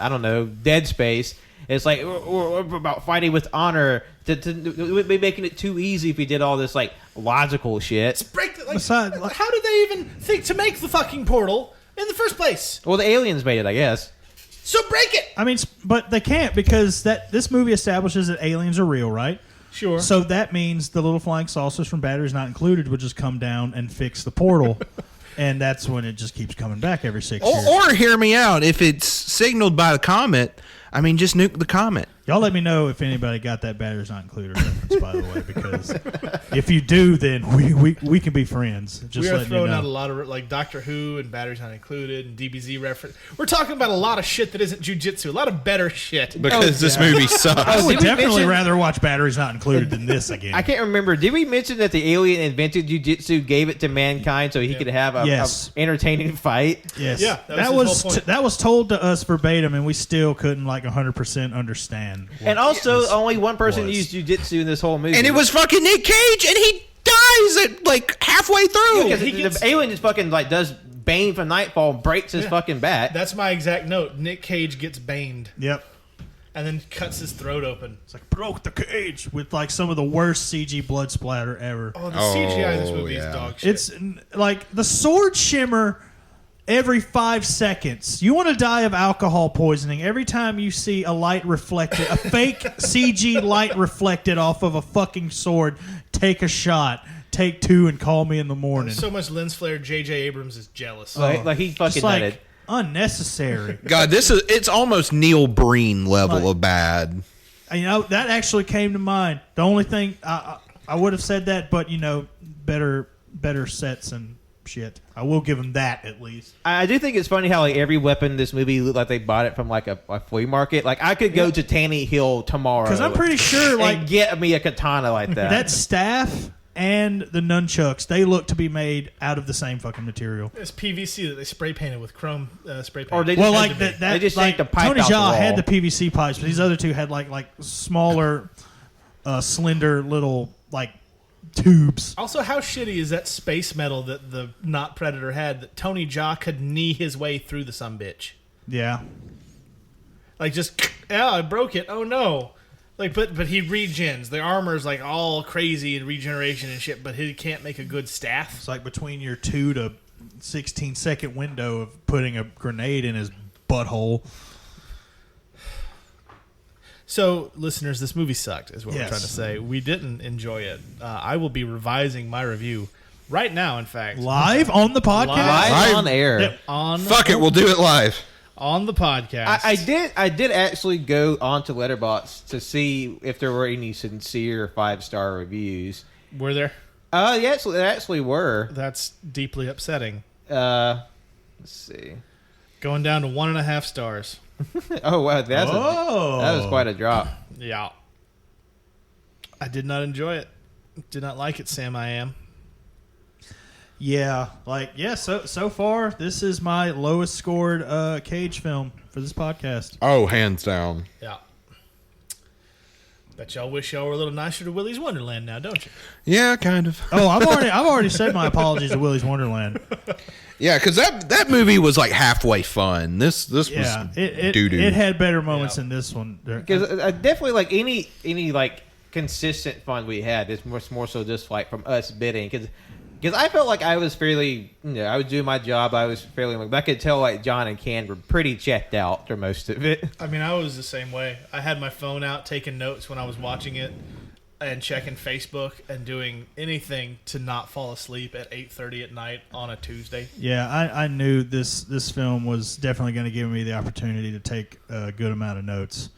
don't know, Dead Space. It's like we're about fighting with honor. To be making it too easy if we did all this like logical shit. Just break the, Besides, like- how did they even think to make the fucking portal in the first place? Well, the aliens made it, I guess. So break it. I mean, but they can't because this movie establishes that aliens are real, right? Sure. So that means the little flying saucers from Batteries Not Included would just come down and fix the portal. And that's when it just keeps coming back every 6 years. Or hear me out. If it's signaled by the comet, I mean, just nuke the comet. Y'all let me know if anybody got that Batteries Not Included reference, by the way, because if you do, then we can be friends. Just we are letting you throwing know. out a lot of like Doctor Who and Batteries Not Included and DBZ reference. We're talking about a lot of shit that isn't jujitsu. A lot of better shit. Because this movie sucks. I would Did we definitely mention- rather watch Batteries Not Included than this again. I can't remember. Did we mention that the alien invented jujitsu, gave it to mankind so he could have a entertaining fight? Yes. Yeah, that was his whole point. that was told to us verbatim, and we still couldn't 100% understand. And also, this only one person was. used jujitsu in this whole movie. And it was fucking Nick Cage, and he dies at halfway through. because he the gets- alien just fucking does Bane from Nightfall, and breaks his fucking back. That's my exact note. Nick Cage gets baned Yep. and then cuts his throat open. It's like broke the cage with some of the worst CG blood splatter ever. Oh, the CGI in this movie is yeah. dog shit. It's like the sword shimmer every 5 seconds. You want to die of alcohol poisoning every time you see a light reflected, a fake CG light reflected off of a fucking sword. Take a shot. Take 2 and call me in the morning. so much lens flare. J.J. Abrams is jealous. like he fucking Just nutted. unnecessary. God, it's almost Neil Breen level of bad. That actually came to mind. The only thing I would have said that, but better sets and shit. I will give him that at least. I do think it's funny how every weapon in this movie looked like they bought it from a flea market. Like I could go to Tanny Hill tomorrow Because I'm pretty sure and get me a katana like that. that staff and the nunchucks, they look to be made out of the same fucking material. It's PVC that they spray painted with chrome spray paint. Or they just Well, had like to- that, they just yanked the pipe Tony out the Jaa wall. had the PVC pipes, but these other two had like smaller, slender little tubes. Also, how shitty is that space metal that the not Predator had that Tony Jaa could knee his way through the sumbitch? Yeah. Like just, I broke it. Oh no. Like, but he regens. The armor's all crazy and regeneration and shit, but he can't make a good staff. It's like between your 2 to 16-second window of putting a grenade in his butthole. So, listeners, this movie sucked, is what Yes. we're trying to say. We didn't enjoy it. I will be revising my review right now, in fact. Live on the podcast? Live on air. Yep. Fuck it, we'll do it live. On the podcast. I did actually go onto Letterboxd to see if there were any sincere 5-star reviews. Were there? There actually were. That's deeply upsetting. Let's see. Going down to 1.5 stars. Oh wow, that was quite a drop. Yeah. I did not enjoy it. Did not like it, Sam. I am. Yeah, so far, this is my lowest scored Cage film for this podcast. Oh, hands down. Yeah. Bet y'all wish y'all were a little nicer to Willy's Wonderland now, don't you? Yeah, kind of. Oh, I've already said my apologies to Willy's Wonderland. Yeah, because that movie was halfway fun. This was Yeah, doo-doo. it had better moments than this one. Because definitely any consistent fun we had is more so just from us bidding because I felt like I was fairly I was doing my job. I was fairly I could tell John and Ken were pretty checked out for most of it. I mean, I was the same way. I had my phone out taking notes when I was watching it and checking Facebook and doing anything to not fall asleep at 8:30 at night on a Tuesday. Yeah, I knew this film was definitely going to give me the opportunity to take a good amount of notes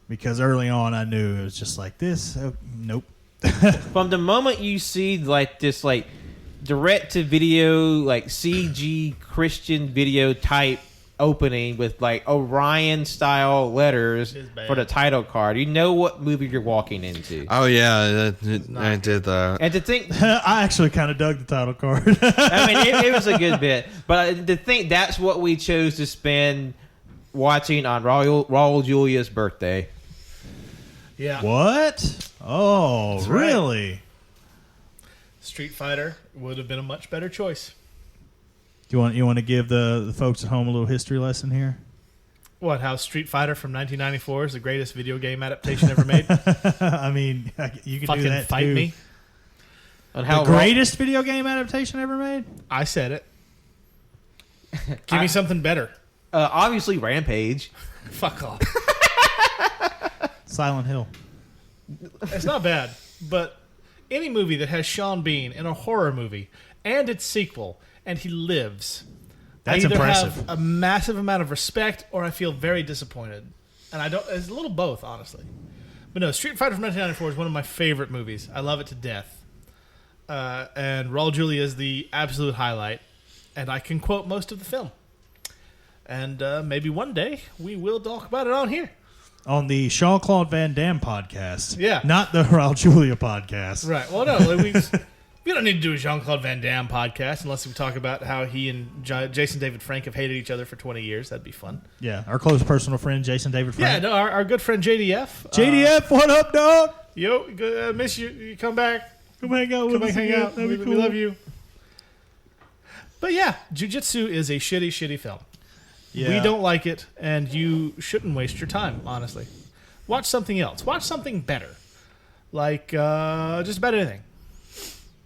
because early on I knew it was just like this. Nope. From the moment you see this direct to video CG Christian video type opening with Orion style letters for the title card, you know what movie you're walking into. Oh yeah, I did that. And to think, I actually kind of dug the title card. I mean, it was a good bit, but to think that's what we chose to spend watching on Raul Julia's birthday. Yeah. What? Oh, That's right. really? Street Fighter would have been a much better choice. You want to give the folks at home a little history lesson here? What? How Street Fighter from 1994 is the greatest video game adaptation ever made? I mean, you can Fucking do that fight too. me. On how The greatest video game adaptation ever made? I said it. Give me something better. Obviously, Rampage. Fuck off. Silent Hill. It's not bad, but any movie that has Sean Bean in a horror movie and its sequel, and he lives, That's I either impressive. have a massive amount of respect or I feel very disappointed. And I don't. It's a little both, honestly. But no, Street Fighter from 1994 is one of my favorite movies. I love it to death. And Raul Julia is the absolute highlight. And I can quote most of the film. And maybe one day we will talk about it on here. On the Jean-Claude Van Damme podcast. Yeah. Not the Raul Julia podcast. Right. Well, no, like we don't need to do a Jean-Claude Van Damme podcast unless we talk about how he and Jason David Frank have hated each other for 20 years. That'd be fun. Yeah. Our close personal friend, Jason David Yeah, Frank. no, our good friend JDF. JDF, what up, dog? Yo, miss you. You come back. Come hang out with Come back, us hang again. out. That'd We be cool. love you. But yeah, Jiu Jitsu is a shitty, shitty film. Yeah. We don't like it, and you shouldn't waste your time, honestly. Watch something else. Watch something better. Like just about anything.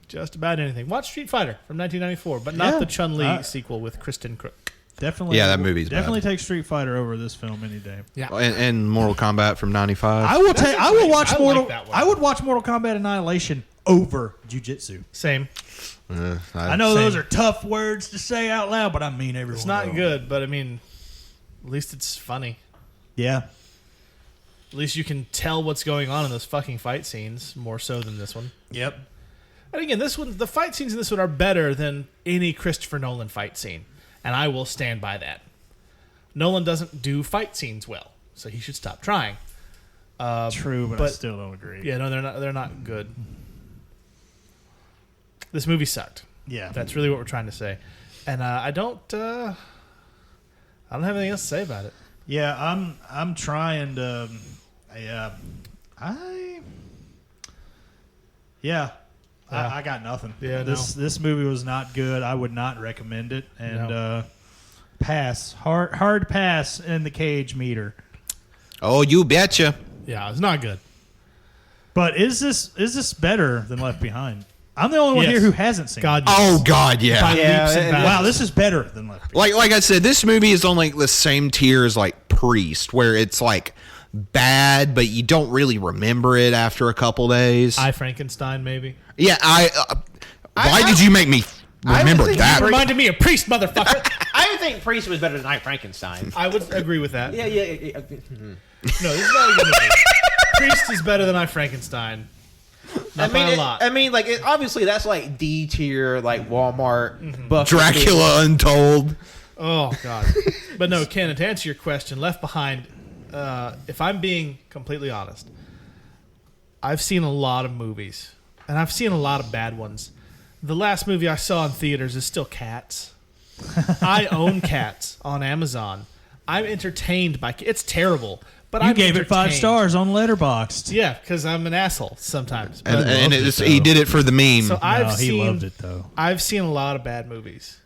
Just about anything. Watch Street Fighter from 1994, but not Yeah. the Chun-Li sequel with Kristen Crook. Definitely. Yeah, that movie's definitely bad. take Street Fighter over this film any day. Yeah. And Mortal Kombat from '95. I will take. I will watch I like Mortal. that one. I would watch Mortal Kombat Annihilation over Jiu Jitsu. Same. I know those are tough words to say out loud, but I mean everyone. It's not good, but I mean, at least it's funny. Yeah. At least you can tell what's going on in those fucking fight scenes more so than this one. Yep. And again, the fight scenes in this one are better than any Christopher Nolan fight scene, and I will stand by that. Nolan doesn't do fight scenes well, so he should stop trying. True, but I still don't agree. Yeah, no, they're not good. This movie sucked. Yeah. That's really what we're trying to say, and I don't have anything else to say about it. Yeah, I'm trying to. I got nothing. Yeah, this movie was not good. I would not recommend it. And pass, hard pass in the cage meter. Oh, you betcha. Yeah, it's not good. But is this better than Left Behind? I'm the only one Yes. here who hasn't seen God, it. Oh God, yeah. By leaps and bounds. Wow, this is better than Left Behind. Like I said, this movie is on like the same tier as like Priest, where it's like bad, but you don't really remember it after a couple days. I Frankenstein, maybe. Yeah, why did you make me remember think that? That reminded me of Priest, motherfucker. I would think Priest was better than I Frankenstein. I would agree with that. Yeah. No, this is not a good movie. Priest is better than I Frankenstein. Not by a lot. Obviously that's like D tier, like Walmart, buffet. Dracula Untold. Oh God! But no, Ken. To answer your question, Left Behind. If I'm being completely honest, I've seen a lot of movies, and I've seen a lot of bad ones. The last movie I saw in theaters is still Cats. I own Cats on Amazon. I'm entertained by. It's terrible, but You I'm gave it 5 entertained. stars on Letterboxd. Yeah, because I'm an asshole sometimes. But- And he did it for the meme. so I've he seen. loved it though. I've seen a lot of bad movies.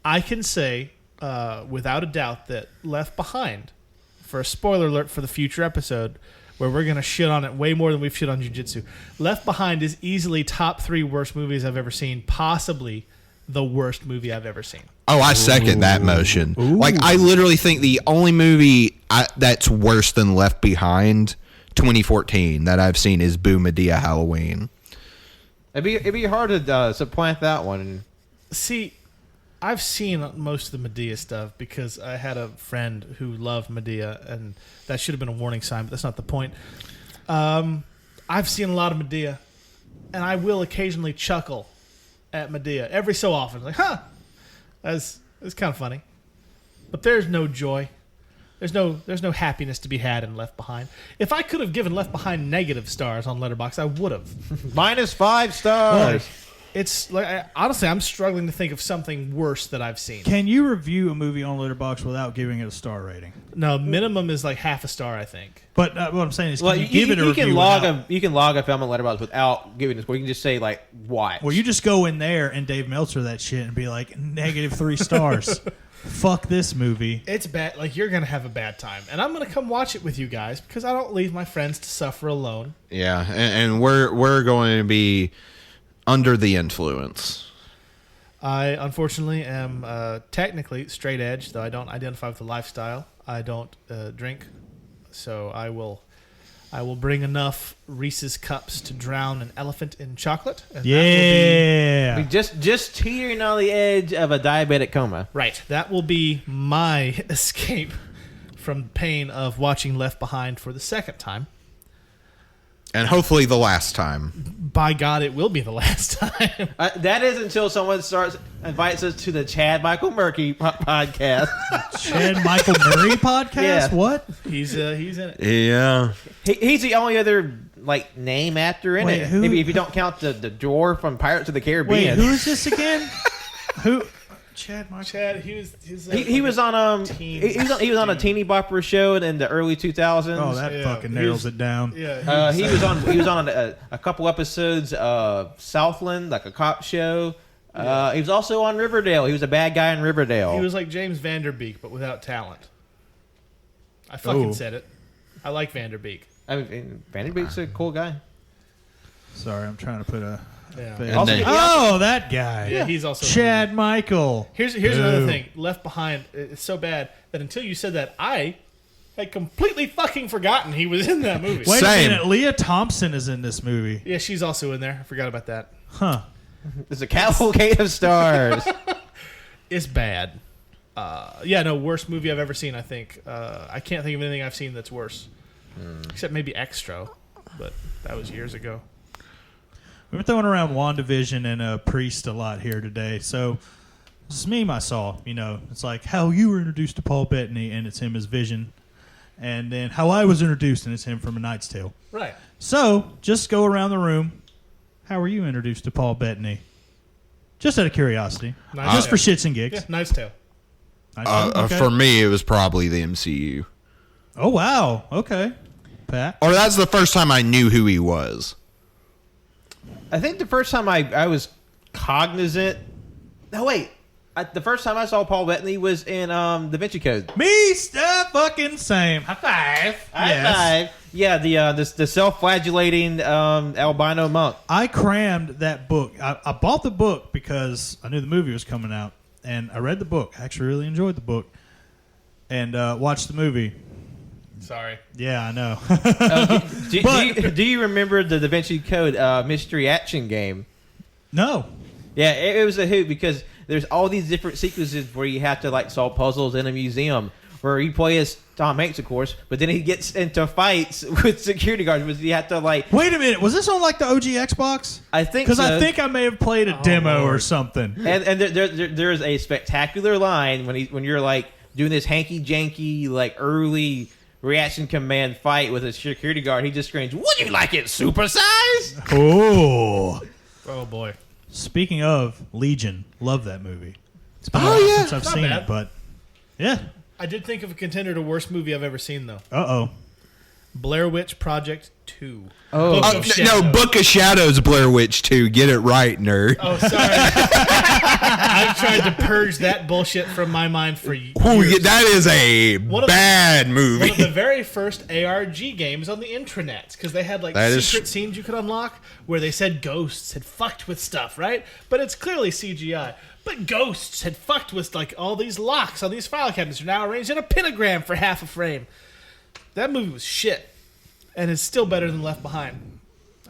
I can say, without a doubt, that Left Behind, for a spoiler alert for the future episode, where we're going to shit on it way more than we've shit on Jiu Jitsu, Left Behind is easily top 3 worst movies I've ever seen, possibly the worst movie I've ever seen. Oh, I second that motion. Like, I literally think the only movie that's worse than Left Behind 2014 that I've seen is Boo Medea Halloween. It'd be hard to supplant that one. See, I've seen most of the Medea stuff because I had a friend who loved Medea, and that should have been a warning sign, but that's not the point. I've seen a lot of Medea, and I will occasionally chuckle at Medea every so often. Like, huh, that's kind of funny. But there's no joy. There's no happiness to be had in Left Behind. If I could have given Left Behind negative stars on Letterboxd, I would have. -5 stars. It's like honestly, I'm struggling to think of something worse that I've seen. Can you review a movie on Letterboxd without giving it a star rating? No, minimum is like half a star, I think. But what I'm saying is, can Well, you give it a you review? can log without- you can log a film on Letterboxd without giving this. You can just say like watch. Well, you just go in there and Dave Meltzer that shit and be like -3 stars. Fuck this movie. It's bad. Like you're gonna have a bad time, and I'm gonna come watch it with you guys because I don't leave my friends to suffer alone. Yeah, and we're going to be under the influence. I unfortunately am technically straight edge, though I don't identify with the lifestyle. I don't drink, so I will bring enough Reese's cups to drown an elephant in chocolate. And Yeah. Just teetering on the edge of a diabetic coma. Right. That will be my escape from the pain of watching Left Behind for the second time. And hopefully the last time. By God, it will be the last time. That is until someone invites us to the Chad Michael Murphy podcast. Chad Michael Murray podcast? Yeah. What? He's in it. Yeah. He's the only other name actor in Wait, it. who- If you don't count the dwarf from Pirates of the Wait, Caribbean. who is this again? Who? Chad Michael. Chad, he He was on teen- he was on a teeny bopper show in the early 2000s. Oh, that Yeah, fucking he narrows was- it down. Yeah. He was on a couple episodes of Southland, like a cop show. He was also on Riverdale. He was a bad guy in Riverdale. He was like James Vanderbeek, but without talent. I fucking Ooh. said it. I like Vanderbeek. I mean, Vanderbeek's a cool guy. Sorry, I'm trying to put a. Yeah. face. And then- Oh, that guy. Yeah, he's also Chad Michael. Here's another Boo. thing. Left Behind is so bad that until you said that, I had completely fucking forgotten he was in that movie. Wait Same. a minute. Leah Thompson is in this movie. Yeah, she's also in there. I forgot about that. Huh. It's a cavalcade of stars. It's bad. Yeah, no, worst movie I've ever seen, I think. I can't think of anything I've seen that's worse. Except maybe Extra, but that was years ago. We were throwing around WandaVision and Priest a lot here today. So, this meme I saw, it's like how you were introduced to Paul Bettany, and it's him as Vision. And then how I was introduced, and it's him from A Knight's Tale. Right. So, just go around the room. How were you introduced to Paul Bettany? Just out of curiosity. Nice Just Tale. for shits and gigs. Yeah, Knight's Tale. Nice. Okay. For me, it was probably the MCU. Oh, wow. Okay. Pat? Or that's the first time I knew who he was. I think the first time I was cognizant. No, wait. The first time I saw Paul Bettany was in Da Vinci Code. Me, stuff, fucking same. High five. Yes. Yeah, the self-flagellating albino monk. I crammed that book. I bought the book because I knew the movie was coming out, and I read the book. I actually really enjoyed the book, and watched the movie. Sorry. Yeah, I know. Do you remember the Da Vinci Code mystery action game? No. Yeah, it was a hoot because there's all these different sequences where you have to solve puzzles in a museum where you play as Tom Hanks, of course, but then he gets into fights with security guards because you have to Wait a minute. Was this on the OG Xbox? I think Because so. I think I may have played a demo or something. And there's a spectacular line when you're doing this hanky janky early reaction command fight with a security guard. He just screams, "Would you like it supersized?" Oh. Oh, boy. Speaking of Legion, love that movie. It's been a while since I've Not seen bad. it, but yeah. I did think of a contender to worst movie I've ever seen, though. Uh-oh. Blair Witch Project 2. Oh. Book of Shadows. Book of Shadows, Blair Witch 2. Get it right, nerd. Oh, sorry. I've tried to purge that bullshit from my mind for years. Ooh, that is a One of bad One of the movie. very first ARG games on the intranets, because they had That is secret scenes you could unlock where they said ghosts had fucked with stuff, right? But it's clearly CGI. But ghosts had fucked with all these locks on these file cabinets are now arranged in a pentagram for half a frame. That movie was shit, and it's still better than Left Behind.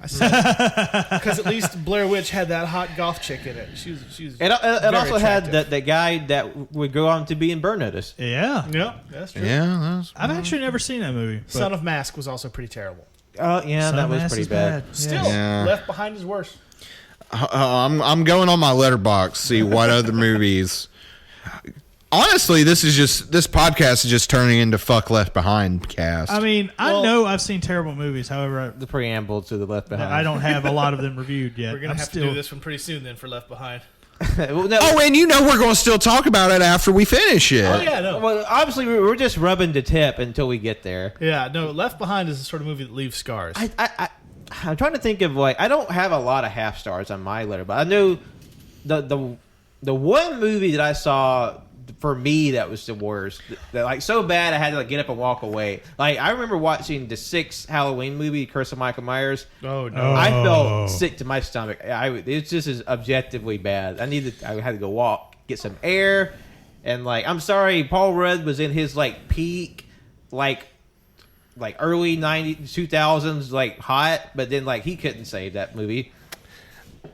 I said because at least Blair Witch had that hot goth chick in it. She was It very also had attractive. the guy that would go on to be in Burn Notice. Yeah. Yeah, that's true. Yeah, I've actually never seen that movie. but- Son of Mask was also pretty terrible. Oh yeah, Son that of was Mass pretty is bad. Still, Yeah. Left Behind is worse. I'm going on my letterbox see what other movies. Honestly, this podcast is just turning into fuck Left Behind cast. I mean, I know I've seen terrible movies. However, The preamble to the Left Behind. I don't have a lot of them reviewed yet. We're gonna I'm have still, to do this one pretty soon then for Left Behind. Well, no, oh, and we're going to still talk about it after we finish it. Oh yeah, no, well, obviously we're just rubbing the tip until we get there. yeah, no. Left Behind is the sort of movie that leaves scars. I'm trying to think of I don't have a lot of half stars on my letter, but I know the one movie that I saw for me, that was the worst. Like, so bad I had to like get up and walk away. Like, I remember watching the 6th Halloween movie, Curse of Michael Myers. Oh no! I felt sick to my stomach. It's just as objectively bad. I had to go walk, get some air, and like, I'm sorry, Paul Rudd was in his like peak, like early 90s, 2000s, like hot, but then like he couldn't save that movie.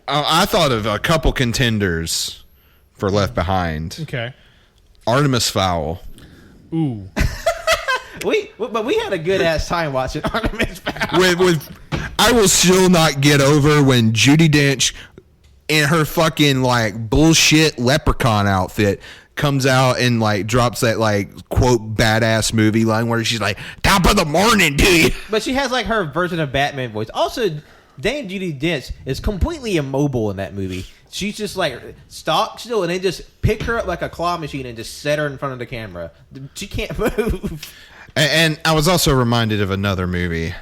I thought of a couple contenders for Left Behind. Okay. Artemis Fowl. Ooh. But we had a good ass time watching Artemis Fowl. With I will still not get over when Judi Dench in her fucking like bullshit leprechaun outfit comes out and like drops that like quote badass movie line where she's like, "Top of the morning, dude." But she has like her version of Batman voice. Also, Dame Judi Dench is completely immobile in that movie. She's just like stock still, and they just pick her up like a claw machine and just set her in front of the camera. She can't move. And I was also reminded of another movie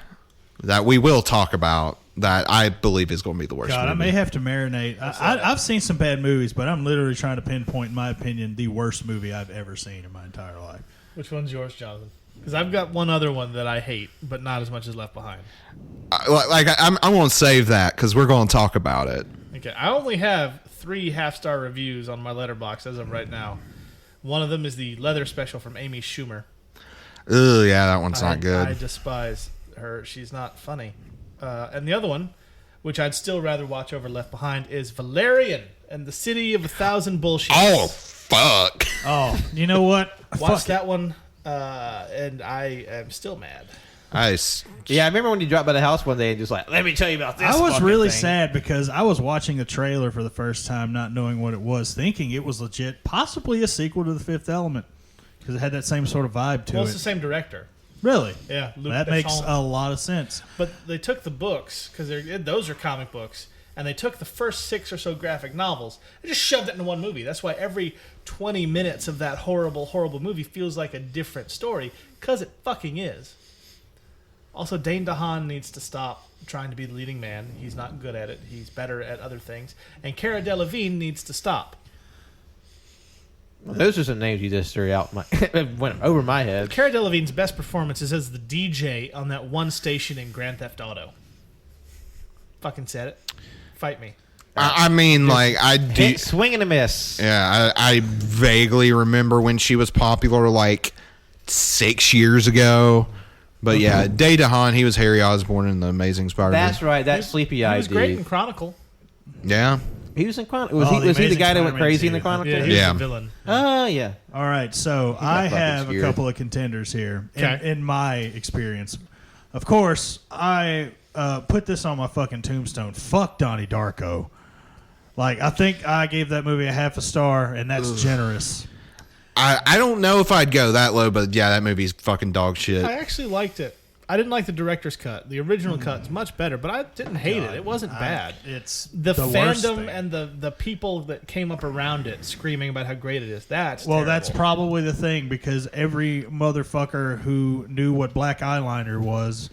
that we will talk about that I believe is going to be the worst God, movie. I may have to marinate. I've seen some bad movies, but I'm literally trying to pinpoint, in my opinion, the worst movie I've ever seen in my entire life. Which one's yours, Jonathan? Because I've got one other one that I hate, but not as much as Left Behind. I'm going to save that because we're going to talk about it. Okay, I only have 3 half-star reviews on my letterbox as of right now. One of them is the leather special from Amy Schumer. Ugh, yeah, that one's not good. I despise her. She's not funny. And the other one, which I'd still rather watch over Left Behind, is Valerian and the City of a Thousand Bullshits. Oh, fuck. Oh, you know what? Watched that one, and I am still mad. Yeah, I remember when you dropped by the house one day and just like, let me tell you about this. I was fucking really thing. sad because I was watching the trailer for the first time, not knowing what it was, thinking it was legit, possibly a sequel to The Fifth Element, because it had that same sort of vibe to Well, it. it's the same director. Really? Yeah, Luc that makes Besson. a lot of sense. But they took the books, because those are comic books, and they took the first 6 or so graphic novels and just shoved it into one movie. That's why every 20 minutes of that horrible, horrible movie feels like a different story, because it fucking is. Also, Dane DeHaan needs to stop trying to be the leading man. He's not good at it. He's better at other things. And Cara Delevingne needs to stop. Well, those are some names you just threw out. Went over my head. Cara Delevingne's best performance is as the DJ on that one station in Grand Theft Auto. Fucking said it. Fight me. I mean, like, I do. Hit, swing and a miss. Yeah, I vaguely remember when she was popular, like 6 years ago. But yeah, Day DeHaan, he was Harry Osborn in The Amazing Spider-Man. That's right. That sleepy eyed He was dude. great in Chronicle. Yeah. He was in Chronicle. Was Oh, he the the Amazing guy that went Spider-Man crazy in the 2. Chronicle? Yeah, he was Yeah. the villain. Oh, yeah. All right, so I fucking have a scared. couple of contenders here Okay. in my experience. Of course, I put this on my fucking tombstone. Fuck Donnie Darko. Like, I think I gave that movie a half a star, and that's generous. I don't know if I'd go that low, but yeah, that movie's fucking dog shit. I actually liked it. I didn't like the director's cut. The original cut's much better, but I didn't hate it. It wasn't bad. It's The worst fandom thing. and the people that came up around it screaming about how great it is. That's Well, terrible. that's probably the thing, because every motherfucker who knew what black eyeliner was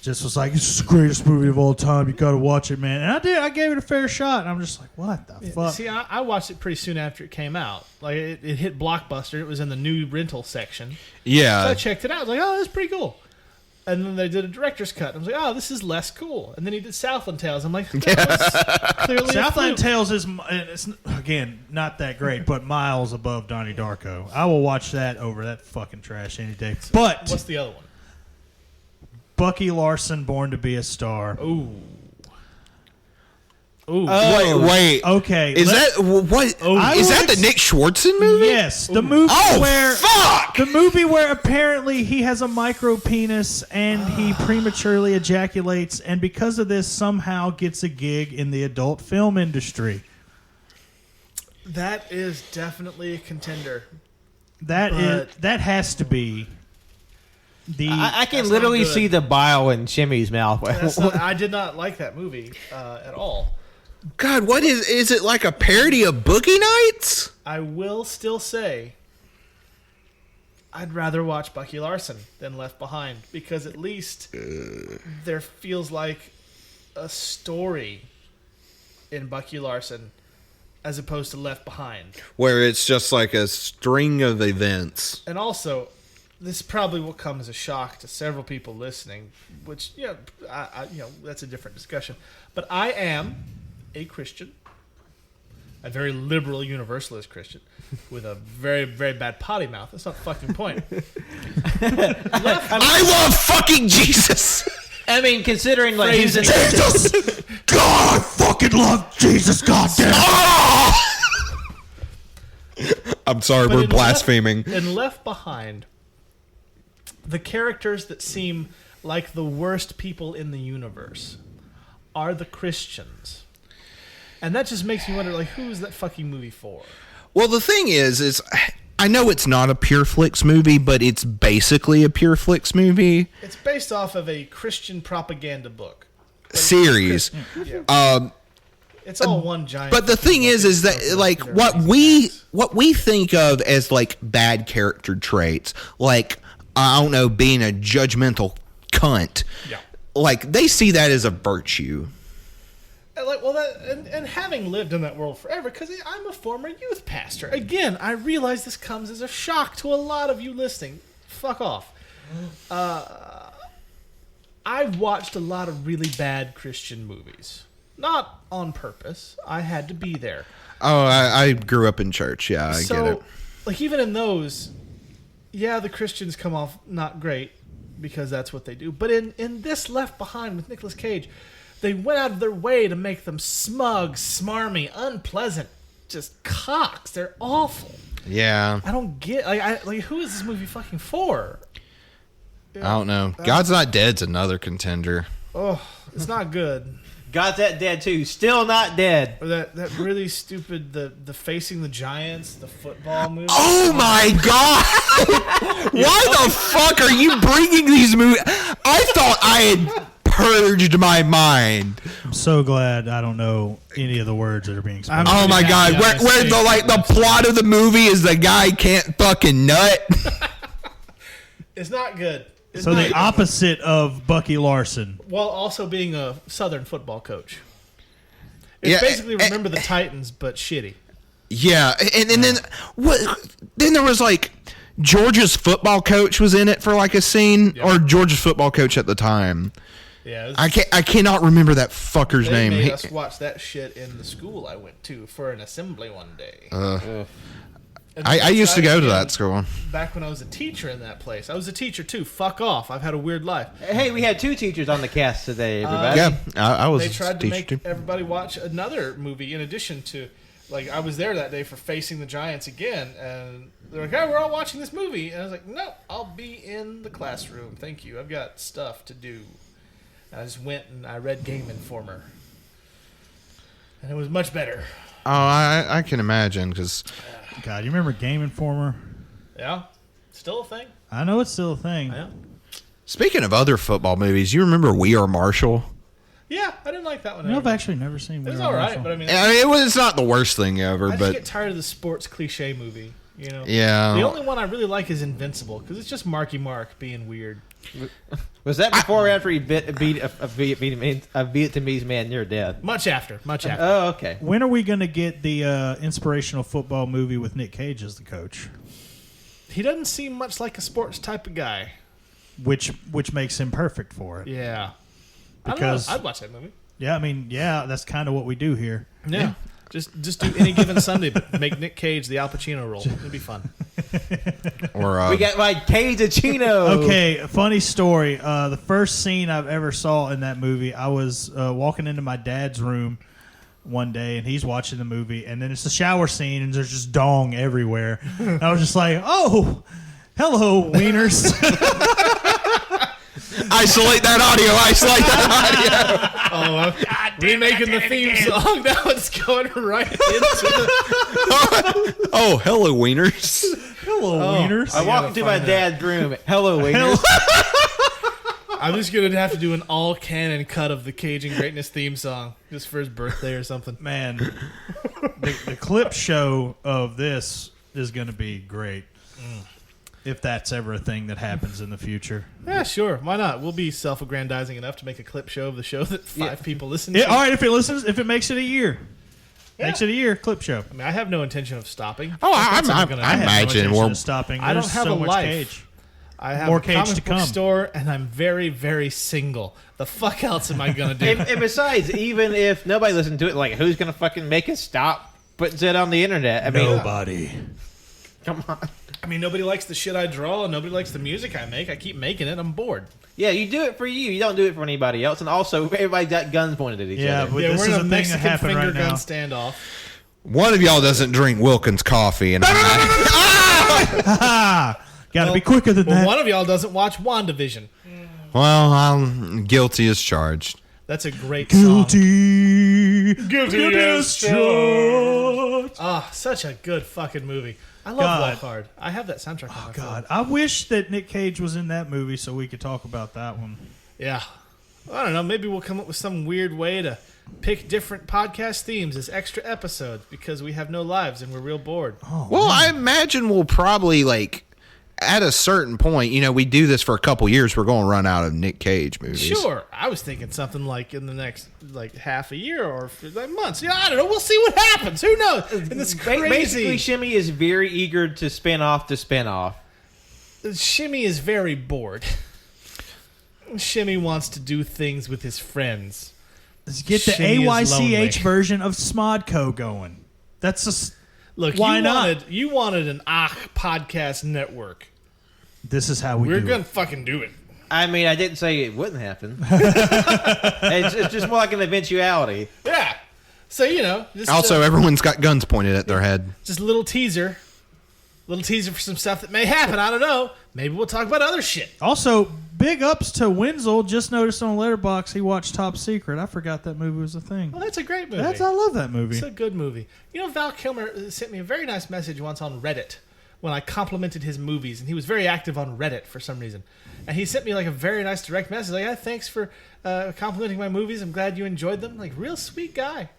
just was like, "This is the greatest movie of all time. You got to watch it, man." And I did. I gave it a fair shot. And I'm just like, "What the fuck?" See, I watched it pretty soon after it came out. Like it hit Blockbuster. It was in the new rental section. So I Yeah. checked it out. I was like, "Oh, that's pretty cool." And then they did a director's cut. I was like, "Oh, this is less cool." And then he did Southland Tales. I'm like, "That was clearly a Southland fluke." Tales is, it's, again, not that great, but miles above Donnie Darko. I will watch that over that fucking trash any day. But What's the other one? Bucky Larson, Born to Be a Star. Ooh. Ooh. Wait. Okay. Is that what? I Is would that the Nick Schwartzen movie? Yes, the movie Oh, where fuck! the movie where apparently he has a micro penis and he prematurely ejaculates, and because of this somehow gets a gig in the adult film industry. That is definitely a contender. That is But- that has to be the. I can That's literally not good. see the bile in Shimmy's mouth. I did not like that movie at all. God, what is it like a parody of Boogie Nights? I will still say I'd rather watch Bucky Larson than Left Behind, because at least there feels like a story in Bucky Larson. as opposed to Left Behind. Where it's just like a string of events. And also, this probably will come as a shock to several people listening, which, that's a different discussion. But I am a Christian, a very liberal universalist Christian, with a very, very bad potty mouth. That's not the fucking point. I love fucking Jesus! I mean, considering like he's in, Jesus! God, I fucking love Jesus, goddamn! I'm sorry, But we're in blaspheming. In Left Behind, the characters that seem like the worst people in the universe are the Christians. And that just makes me wonder, like, who is that fucking movie for? Well, the thing is I know it's not a Pure Flix movie, but it's basically a Pure Flix movie It's based off of a Christian propaganda book. series. It's all one giant. But the thing is that like what we think of as like bad character traits, like I don't know, being a judgmental cunt. Yeah. Like they see that as a virtue. And having lived in that world forever, because I'm a former youth pastor. Again, I realize this comes as a shock to a lot of you listening. Fuck off. I've watched a lot of really bad Christian movies. Not on purpose. I had to be there. Oh, I grew up in church. Yeah, I get it. Like, even in those, yeah, the Christians come off not great because that's what they do. But in this Left Behind with Nicolas Cage, they went out of their way to make them smug, smarmy, unpleasant, just cocks. They're awful. Yeah. I don't get like who is this movie fucking for? I don't know. God's Not Dead's another contender. Oh, it's not good. God's That Dead too. Still not dead. Or that really stupid the Facing the Giants, the football movie. Oh my god! Why the fuck are you bringing these movies? I thought I had purged my mind. I'm so glad I don't know any of the words that are being spoken. Oh my god! Where the plot of the movie is the guy can't fucking nut. It's not good. It's So not the good. opposite of Bucky Larson. While also being a Southern football coach. It's Yeah, basically Remember the Titans, but shitty. Yeah, and then what? Then there was like Georgia's football coach was in it for like a scene, or Georgia's football coach at the time. Yeah, I cannot remember that fucker's they name. made us watch that shit in the school I went to for an assembly one day. And I used to go to again, that school. back when I was a teacher in that place. I was a teacher too. Fuck off. I've had a weird life. Hey, we had 2 teachers on the cast today, everybody. Yeah, I was They a tried to teacher make too. everybody watch another movie in addition to, like, I was there that day for Facing the Giants again, and they're like, "Hey, we're all watching this movie," and I was like, "No, I'll be in the classroom. Thank you. I've got stuff to do." And I just went and I read Game Informer, and it was much better. Oh, I can imagine because God, you remember Game Informer? Yeah, still a thing. I know it's still a thing. Yeah, speaking of other football movies, you remember We Are Marshall? yeah. I didn't like that one. You know, I've either. actually never seen. It was Weird all right, Marshall. but I mean, It's not the worst thing ever, I just but get tired of the sports cliche movie. You know. yeah. The only one I really like is Invincible because it's just Marky Mark being weird. Was that before or after he beat a Vietnamese man near death? Much after. Oh, okay. When are we going to get the inspirational football movie with Nick Cage as the coach? He doesn't seem much like a sports type of guy. Which makes him perfect for it. Yeah. Because- I don't know. I'd watch that movie. Yeah, I mean, yeah, that's kind of what we do here. Yeah. Just do Any Given Sunday, but make Nick Cage the Al Pacino role. It'd be fun. Or We got like Cagesters. Okay, funny story. The first scene I've ever saw in that movie, I was walking into my dad's room one day, and he's watching the movie, and then it's the shower scene, and there's just dong everywhere. And I was just like, oh, hello, wieners. isolate that audio. Isolate that audio. Remaking the theme song. Now it's going right into the... Oh, hello, wieners. Hello, wieners. I walk into my dad's room. Hello, wieners. I'm just going to have to do an all-canon cut of the Caging Greatness theme song just for his birthday or something. Man, the clip show of this is going to be great. If that's ever a thing that happens in the future. Yeah, sure. Why not? We'll be self-aggrandizing enough to make a clip show of the show that 5 people listen to. Yeah, all right, if it makes it a year. Makes it a year clip show. I mean, I have no intention of stopping. Oh, That's I'm- what I'm- gonna I do. imagine No we're- intention of stopping. I don't There's have so a much life. Cage. I have More a Cage comic to book come. store, and I'm very, very single. The fuck else am I gonna do? And besides, even if nobody listened to it, like, who's gonna fucking make us stop putting it on the internet? I mean, Nobody. come on. I mean, nobody likes the shit I draw, and nobody likes the music I make. I keep making it. I'm bored. Yeah, you do it for you. You don't do it for anybody else. And also, everybody got guns pointed at each Yeah, other. but Yeah, this we're is in a a thing that Mexican happened finger right gun now. standoff. One of y'all doesn't drink Wilkins coffee, and Got to be quicker than Well, that. one of y'all doesn't watch WandaVision. well, I'm guilty as charged. That's a great song. Guilty as charged. Ah, such a good fucking movie. I love God. Walk Hard. I have that soundtrack on my God, phone. I wish that Nick Cage was in that movie so we could talk about that one. Yeah. I don't know. Maybe we'll come up with some weird way to pick different podcast themes as extra episodes because we have no lives and we're real bored. Well, I imagine we'll probably like at a certain point. You know, we do this for a couple years. We're going to run out of Nick Cage movies. Sure. I was thinking something like in the next like half a year or like months. Yeah, I don't know. We'll see what happens. Who knows? And this Basically, crazy Shimmy is very eager to spin off. Shimmy is very bored. Shimmy wants to do things with his friends. Let's get the Shimmy is lonely. AYCH version of Smodco going. That's just Look, Why not? You wanted an podcast network. this is how we We're do gonna it. fucking do it. I mean, I didn't say it wouldn't happen. It's just more like an eventuality. Yeah. So just Also, everyone's got guns pointed at their head. just a little teaser for some stuff that may happen. I don't know. Maybe we'll talk about other shit. Also, big ups to Wenzel. Just noticed on Letterboxd he watched Top Secret. I forgot that movie was a thing. Well, that's a great movie. I love that movie. It's a good movie. Val Kilmer sent me a very nice message once on Reddit when I complimented his movies, and he was very active on Reddit for some reason. And he sent me like a very nice direct message, like, "Yeah, thanks for complimenting my movies. I'm glad you enjoyed them." Like, real sweet guy.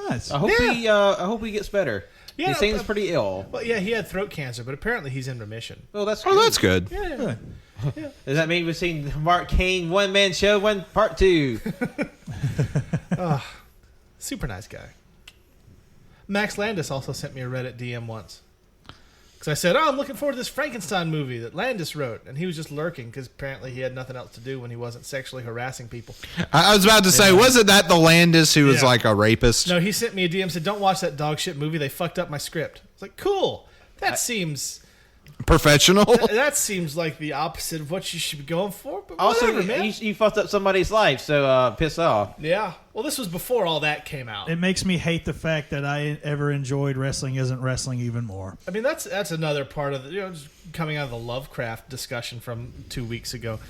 Nice. I hope he gets better. Yeah, He seems pretty ill. Well, yeah, he had throat cancer, but apparently he's in remission. Oh, that's Oh, that's good. Yeah. Does that mean we've seen Mark Cain one man show part 2? Super nice guy. Max Landis also sent me a Reddit DM once. Because I said, I'm looking forward to this Frankenstein movie that Landis wrote. And he was just lurking because apparently he had nothing else to do when he wasn't sexually harassing people. I was about to say, wasn't that the Landis who was Yeah. like a rapist? No, he sent me a DM, said, don't watch that dog shit movie. They fucked up my script. It's like, cool. That seems Professional? that seems like the opposite of what you should be going for. But Also, whatever, man. you fucked up somebody's life, so piss off. Yeah. Well, this was before all that came out. It makes me hate the fact that I ever enjoyed Wrestling Isn't Wrestling even more. I mean, that's another part of the, just coming out of the Lovecraft discussion from 2 weeks ago.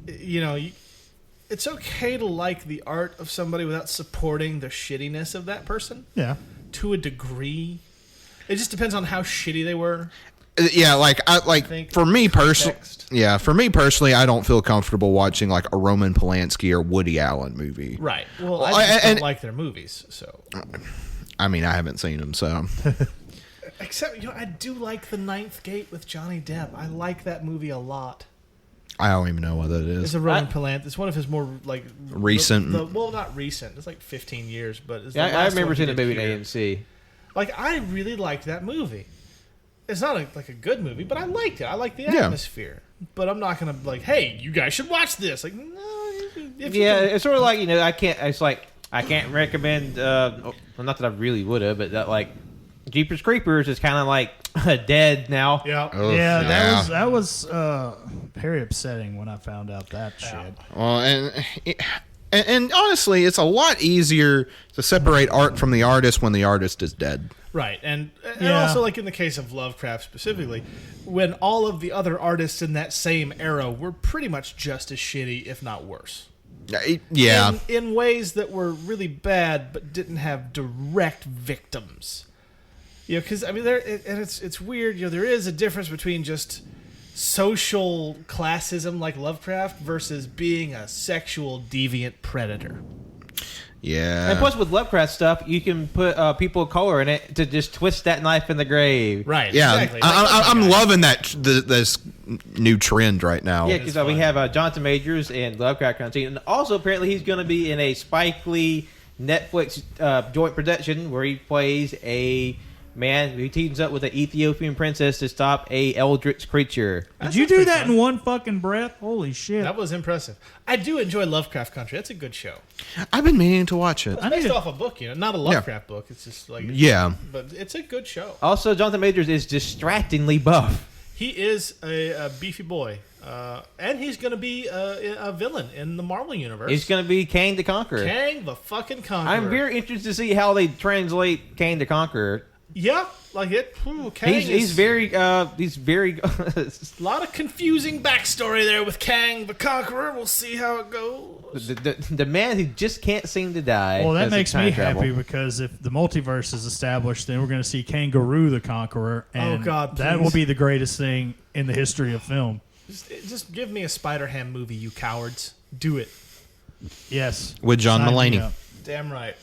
It's okay to like the art of somebody without supporting the shittiness of that person Yeah. to a degree. It just depends on how shitty they were. Yeah, think for me personally. context. Yeah, for me personally, I don't feel comfortable watching like a Roman Polanski or Woody Allen movie. Right. Well, Well, I just and- don't like their movies, so. I mean, I haven't seen them, so Except, I do like The Ninth Gate with Johnny Depp. I like that movie a lot. I don't even know what that It's is. a Roman Polanski. It's one of his more like Recent. well, not recent. It's like 15 years, but it's the Yeah, I last remember one seeing he the movie did at here. AMC. Like, I really liked that movie. It's not like a good movie, but I liked it. I like the Yeah. atmosphere. But I'm not gonna like, hey, you guys should watch this. Like, no. If you Yeah, can- it's sort of like, I can't. It's like I can't recommend. Well, not that I really would have, but that like Jeepers Creepers is kind of like dead now. yeah. Ugh, Yeah, that was very upsetting when I found out that shit. Well, and honestly, it's a lot easier to separate art from the artist when the artist is dead. Right, and Yeah. also like in the case of Lovecraft specifically, when all of the other artists in that same era were pretty much just as shitty, if not worse. Yeah. In ways that were really bad, but didn't have direct victims. Because I mean, it's weird. There is a difference between just social classism like Lovecraft versus being a sexual deviant predator. Yeah. And plus, with Lovecraft stuff, you can put people of color in it to just twist that knife in the grave. Right. Yeah, Exactly. I'm loving that this new trend right now. Yeah, because we have Jonathan Majors and Lovecraft Country, and also apparently he's going to be in a Spike Lee Netflix joint production where he plays a man who teams up with an Ethiopian princess to stop a eldritch creature. Did you do that in one fucking breath? Holy shit. That was impressive. I do enjoy Lovecraft Country. That's a good show. I've been meaning to watch it. It's based off a book, not a Lovecraft book. It's just like but it's a good show. Also, Jonathan Majors is distractingly buff. He is a beefy boy, and he's going to be a villain in the Marvel universe. He's going to be Kang the Conqueror. Kang the fucking Conqueror. I'm very interested to see how they translate Kang the Conqueror. Yeah, like it. Kang he's very a lot of confusing backstory there with Kang the Conqueror. We'll see how it goes. The man who just can't seem to die. Well, that because of makes time me travel. happy because if the multiverse is established, then we're going to see Kangaroo the Conqueror, and God, that please. will be the greatest thing in the history of film. Just give me a Spider-Ham movie, you cowards. Do it. Yes. With John Sign me Mulaney. up. Damn right.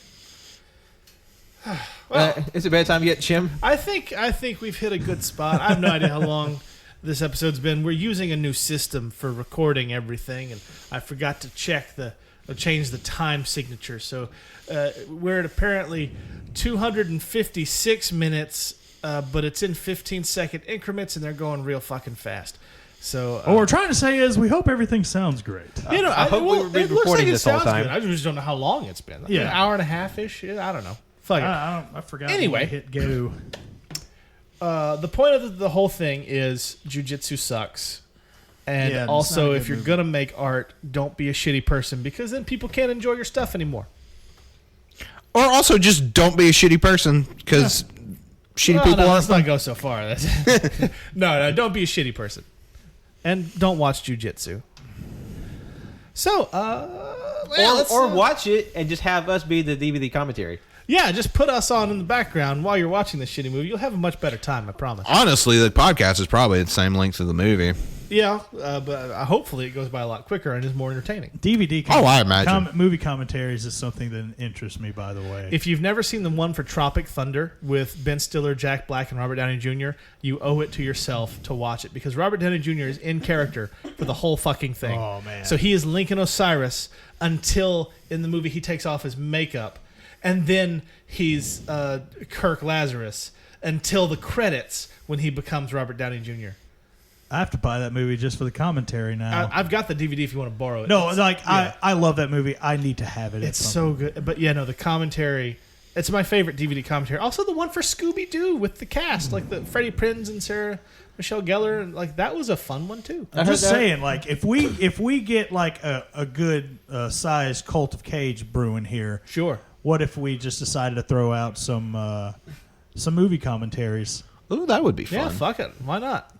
It's a bad time yet, Chim. I think we've hit a good spot. I have no idea how long this episode's been. We're using a new system for recording everything, and I forgot to change the time signature. So we're at apparently 256 minutes, but it's in 15-second increments, and they're going real fucking fast. So What we're trying to say is we hope everything sounds great. I hope we were it looks recording like it this whole sounds time. good. I just don't know how long it's been. Like Yeah. an hour and a half-ish? I don't know. Fuck it. I forgot. Anyway. when we hit go. The point of the whole thing is jiu-jitsu sucks. And Yeah, it's also, not a if good you're movie. going to make art, don't be a shitty person because then people can't enjoy your stuff anymore. Or also just don't be a shitty person because shitty people no, aren't let's fun. not go so far. No, don't be a shitty person. And don't watch jiu-jitsu. So, Or watch it and just have us be the DVD commentary. yeah, just put us on in the background while you're watching this shitty movie. You'll have a much better time, I promise. Honestly, the podcast is probably the same length as the movie. Yeah, but hopefully it goes by a lot quicker and is more entertaining. DVD. Oh, I imagine. Movie commentaries is something that interests me. By the way, If you've never seen the one for Tropic Thunder with Ben Stiller, Jack Black, and Robert Downey Jr., you owe it to yourself to watch it because Robert Downey Jr. is in character for the whole fucking thing. Oh, man. So he is Lincoln Osiris until in the movie he takes off his makeup, and then he's Kirk Lazarus until the credits when he becomes Robert Downey Jr. I have to buy that movie just for the commentary now. I've got the DVD if you want to borrow it. no, It's- I love that movie. I need to have it. It's so good. But yeah, no, the commentary. It's my favorite DVD commentary. Also, the one for Scooby Doo with the cast, like the Freddie Prinze and Sarah Michelle Gellar, and like that was a fun one too. I'm just saying, like if we get like a good sized cult of Cage brewing here, Sure. what if we just decided to throw out some movie commentaries? Ooh, that would be fun. Yeah, fuck it. Why not?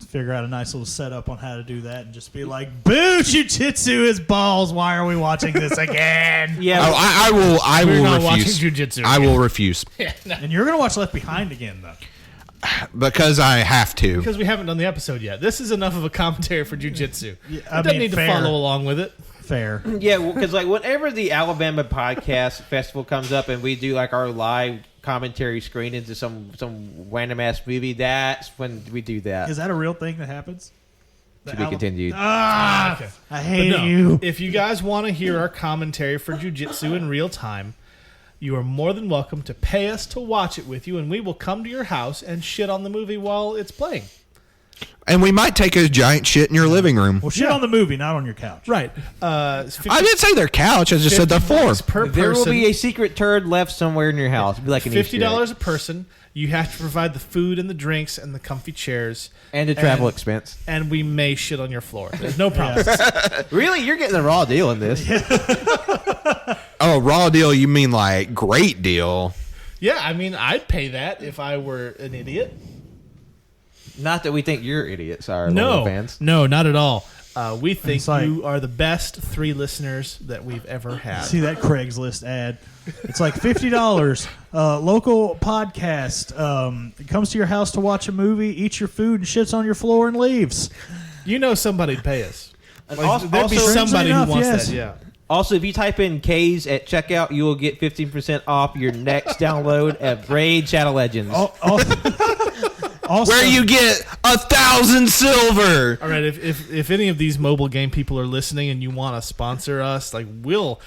Figure out a nice little setup on how to do that, and just be like, "Boo, jiu-jitsu is balls. Why are we watching this again?" Yeah, Oh, I We're will not watching refuse. jiu-jitsu I again. will refuse And you're gonna watch Left Behind again, though. because I have to. Because we haven't done the episode yet. This is enough of a commentary for jiu-jitsu. I It doesn't mean, need fair. to follow along with it. Fair. yeah, because like whenever the Alabama Podcast Festival comes up and we do like our live commentary screen into some random ass movie, that's when we do that. Is that a real thing that happens? To be continued. Ah, Okay. I But hate no, you. if you guys want to hear our commentary for jiu-jitsu in real time, you are more than welcome to pay us to watch it with you, and we will come to your house and shit on the movie while it's playing. And we might take a giant shit in your living room. Well, shit on the movie, not on your couch. Right. It's 50 I didn't say their couch. I just said the floor. $50 per person. There will be a secret turd left somewhere in your house. It'll be like an Easter egg. $50 a person. You have to provide the food and the drinks and the comfy chairs. And a travel expense. And we may shit on your floor. There's no promise. Really? You're getting the raw deal in this. Oh, raw deal? You mean like great deal? Yeah, I mean, I'd pay that if I were an idiot. Not that we think you're idiots, our No, loyal fans. no, not at all. We think It's like- you are the best 3 listeners that we've ever had. See that Craigslist ad? It's like $50. Local podcast. Comes to your house to watch a movie, eats your food, and shits on your floor and leaves. You know somebody'd pay us. Like, also- there'd be also- somebody enough, who wants yes. that. Yeah. Also, if you type in K's at checkout, you will get 15% off your next download of Raid Shadow Legends. Also, where you get 1,000 silver. All right, if any of these mobile game people are listening and you want to sponsor us, like we will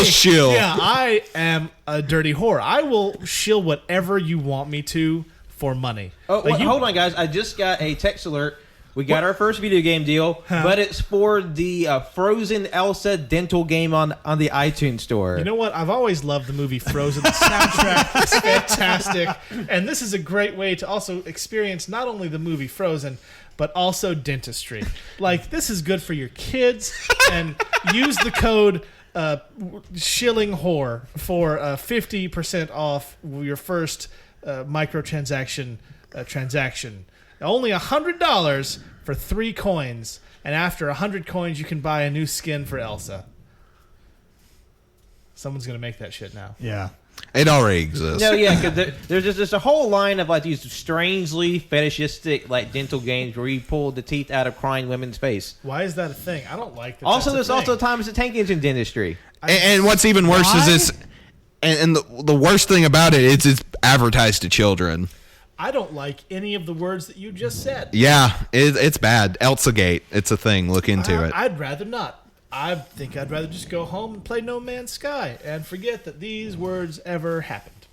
shill. Yeah, I am a dirty whore. I will shill whatever you want me to for money. Oh, Like, hold on, guys. I just got a text alert. We got our first video game deal, but it's for the Frozen Elsa dental game on the iTunes store. You know what? I've always loved the movie Frozen. The soundtrack is fantastic. And this is a great way to also experience not only the movie Frozen, but also dentistry. Like, this is good for your kids. And use the code shilling whore for 50% off your first microtransaction transaction. Only $100 for 3 coins. And after 100 coins, you can buy a new skin for Elsa. Someone's going to make that shit now. yeah. It already exists. No, yeah, because there's just a whole line of like these strangely fetishistic like dental games where you pull the teeth out of crying women's face. Why is that a thing? I don't like that. Also, that's there's a also thing. times the tank engine dentistry. And what's even worse is this, and the worst thing about it is it's advertised to children. I don't like any of the words that you just said. Yeah, it's bad. Elsagate, it's a thing. Look into it. I'd rather not. I think I'd rather just go home and play No Man's Sky and forget that these words ever happened.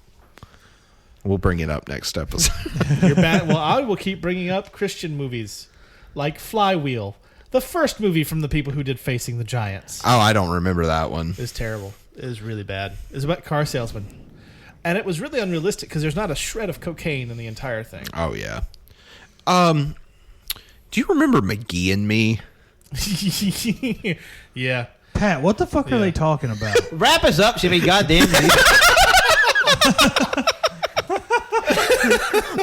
We'll bring it up next episode. You're bad. Well, I will keep bringing up Christian movies like Flywheel, the first movie from the people who did Facing the Giants. Oh, I don't remember that one. It was terrible. It was really bad. It was about car salesmen. And it was really unrealistic because there's not a shred of cocaine in the entire thing. Oh yeah. Do you remember McGee and Me? Yeah. Pat, what the fuck are they talking about? Wrap us up, Jimmy. Goddamn.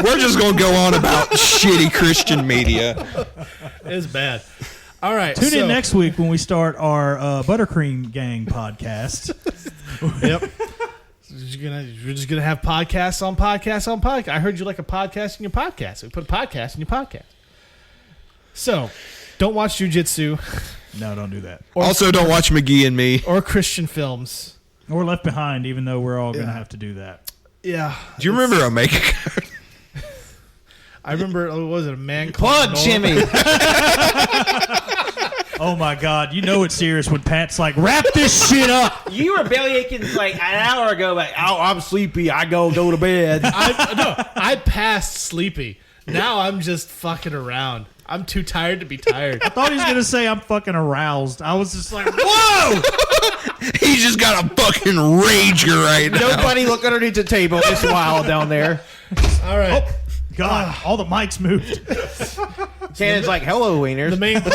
We're just gonna go on about shitty Christian media. It's bad. All right. Tune in next week when we start our Buttercream Gang podcast. Yep. You're just gonna have podcasts on podcasts on podcast. I heard you like a podcast in your podcast. So we put a podcast in your podcast. So, don't watch Jiu Jitsu No, don't do that. Also, don't watch McGee and Me. or Christian films. Or Left Behind, even though we're all going to have to do that. Yeah. Do you remember Omega? I remember. What was it? A man called Plug, Nora? Jimmy. Oh my God, you know it's serious when Pat's like, wrap this shit up. You were bellyaching like an hour ago. Like, oh, I'm sleepy. I go to bed. I passed sleepy. Now I'm just fucking around. I'm too tired to be tired. I thought he was going to say I'm fucking aroused. I was just like, whoa! He's just got a fucking rager right now. Nobody look underneath the table. It's wild down there. All right. God, all the mics moved. Shannon's like, hello, wieners. The main thing.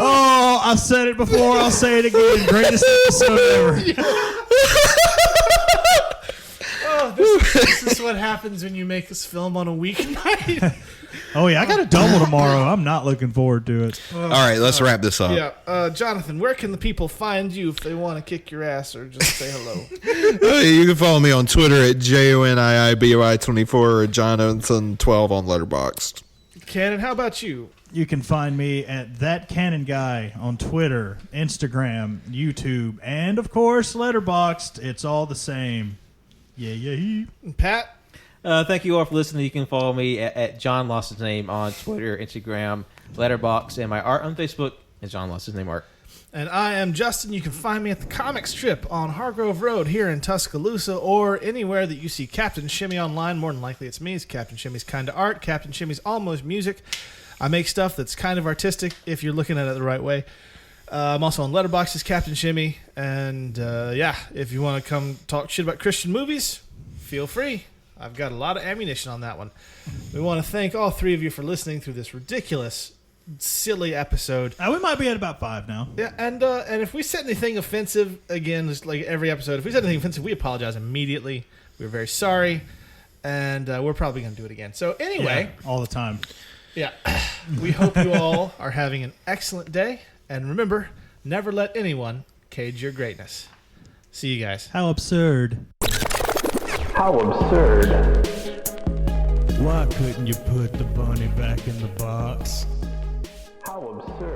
Oh, I've said it before. I'll say it again. Greatest episode ever. Oh, this is what happens when you make this film on a weeknight. Oh, yeah, I got a double tomorrow. I'm not looking forward to it. All right, let's wrap this up. Yeah. Jonathan, where can the people find you if they want to kick your ass or just say hello? You can follow me on Twitter at JONIIBOI24 or Jonathan12 on Letterboxd. Cannon, how about you? You can find me at That Cannon Guy on Twitter, Instagram, YouTube, and, of course, Letterboxd. It's all the same. Yeah. Pat? Thank you all for listening. You can follow me at John Lost His Name on Twitter, Instagram, Letterboxd, and my art on Facebook is John Lost His Name Art. And I am Justin. You can find me at the comic strip on Hargrove Road here in Tuscaloosa or anywhere that you see Captain Shimmy online. More than likely it's me. It's Captain Shimmy's Kinda Art, Captain Shimmy's Almost Music. I make stuff that's kind of artistic if you're looking at it the right way. I'm also on Letterboxd as Captain Shimmy. And if you want to come talk shit about Christian movies, feel free. I've got a lot of ammunition on that one. We want to thank all three of you for listening through this ridiculous, silly episode. We might be at about 5 now. Yeah, and if we said anything offensive, again, just like every episode, if we said anything offensive, we apologize immediately. We're very sorry, and we're probably going to do it again. So anyway, All the time. yeah, we hope you all are having an excellent day, and remember, never let anyone cage your greatness. See you guys. How absurd. How absurd. Why couldn't you put the bunny back in the box? How absurd.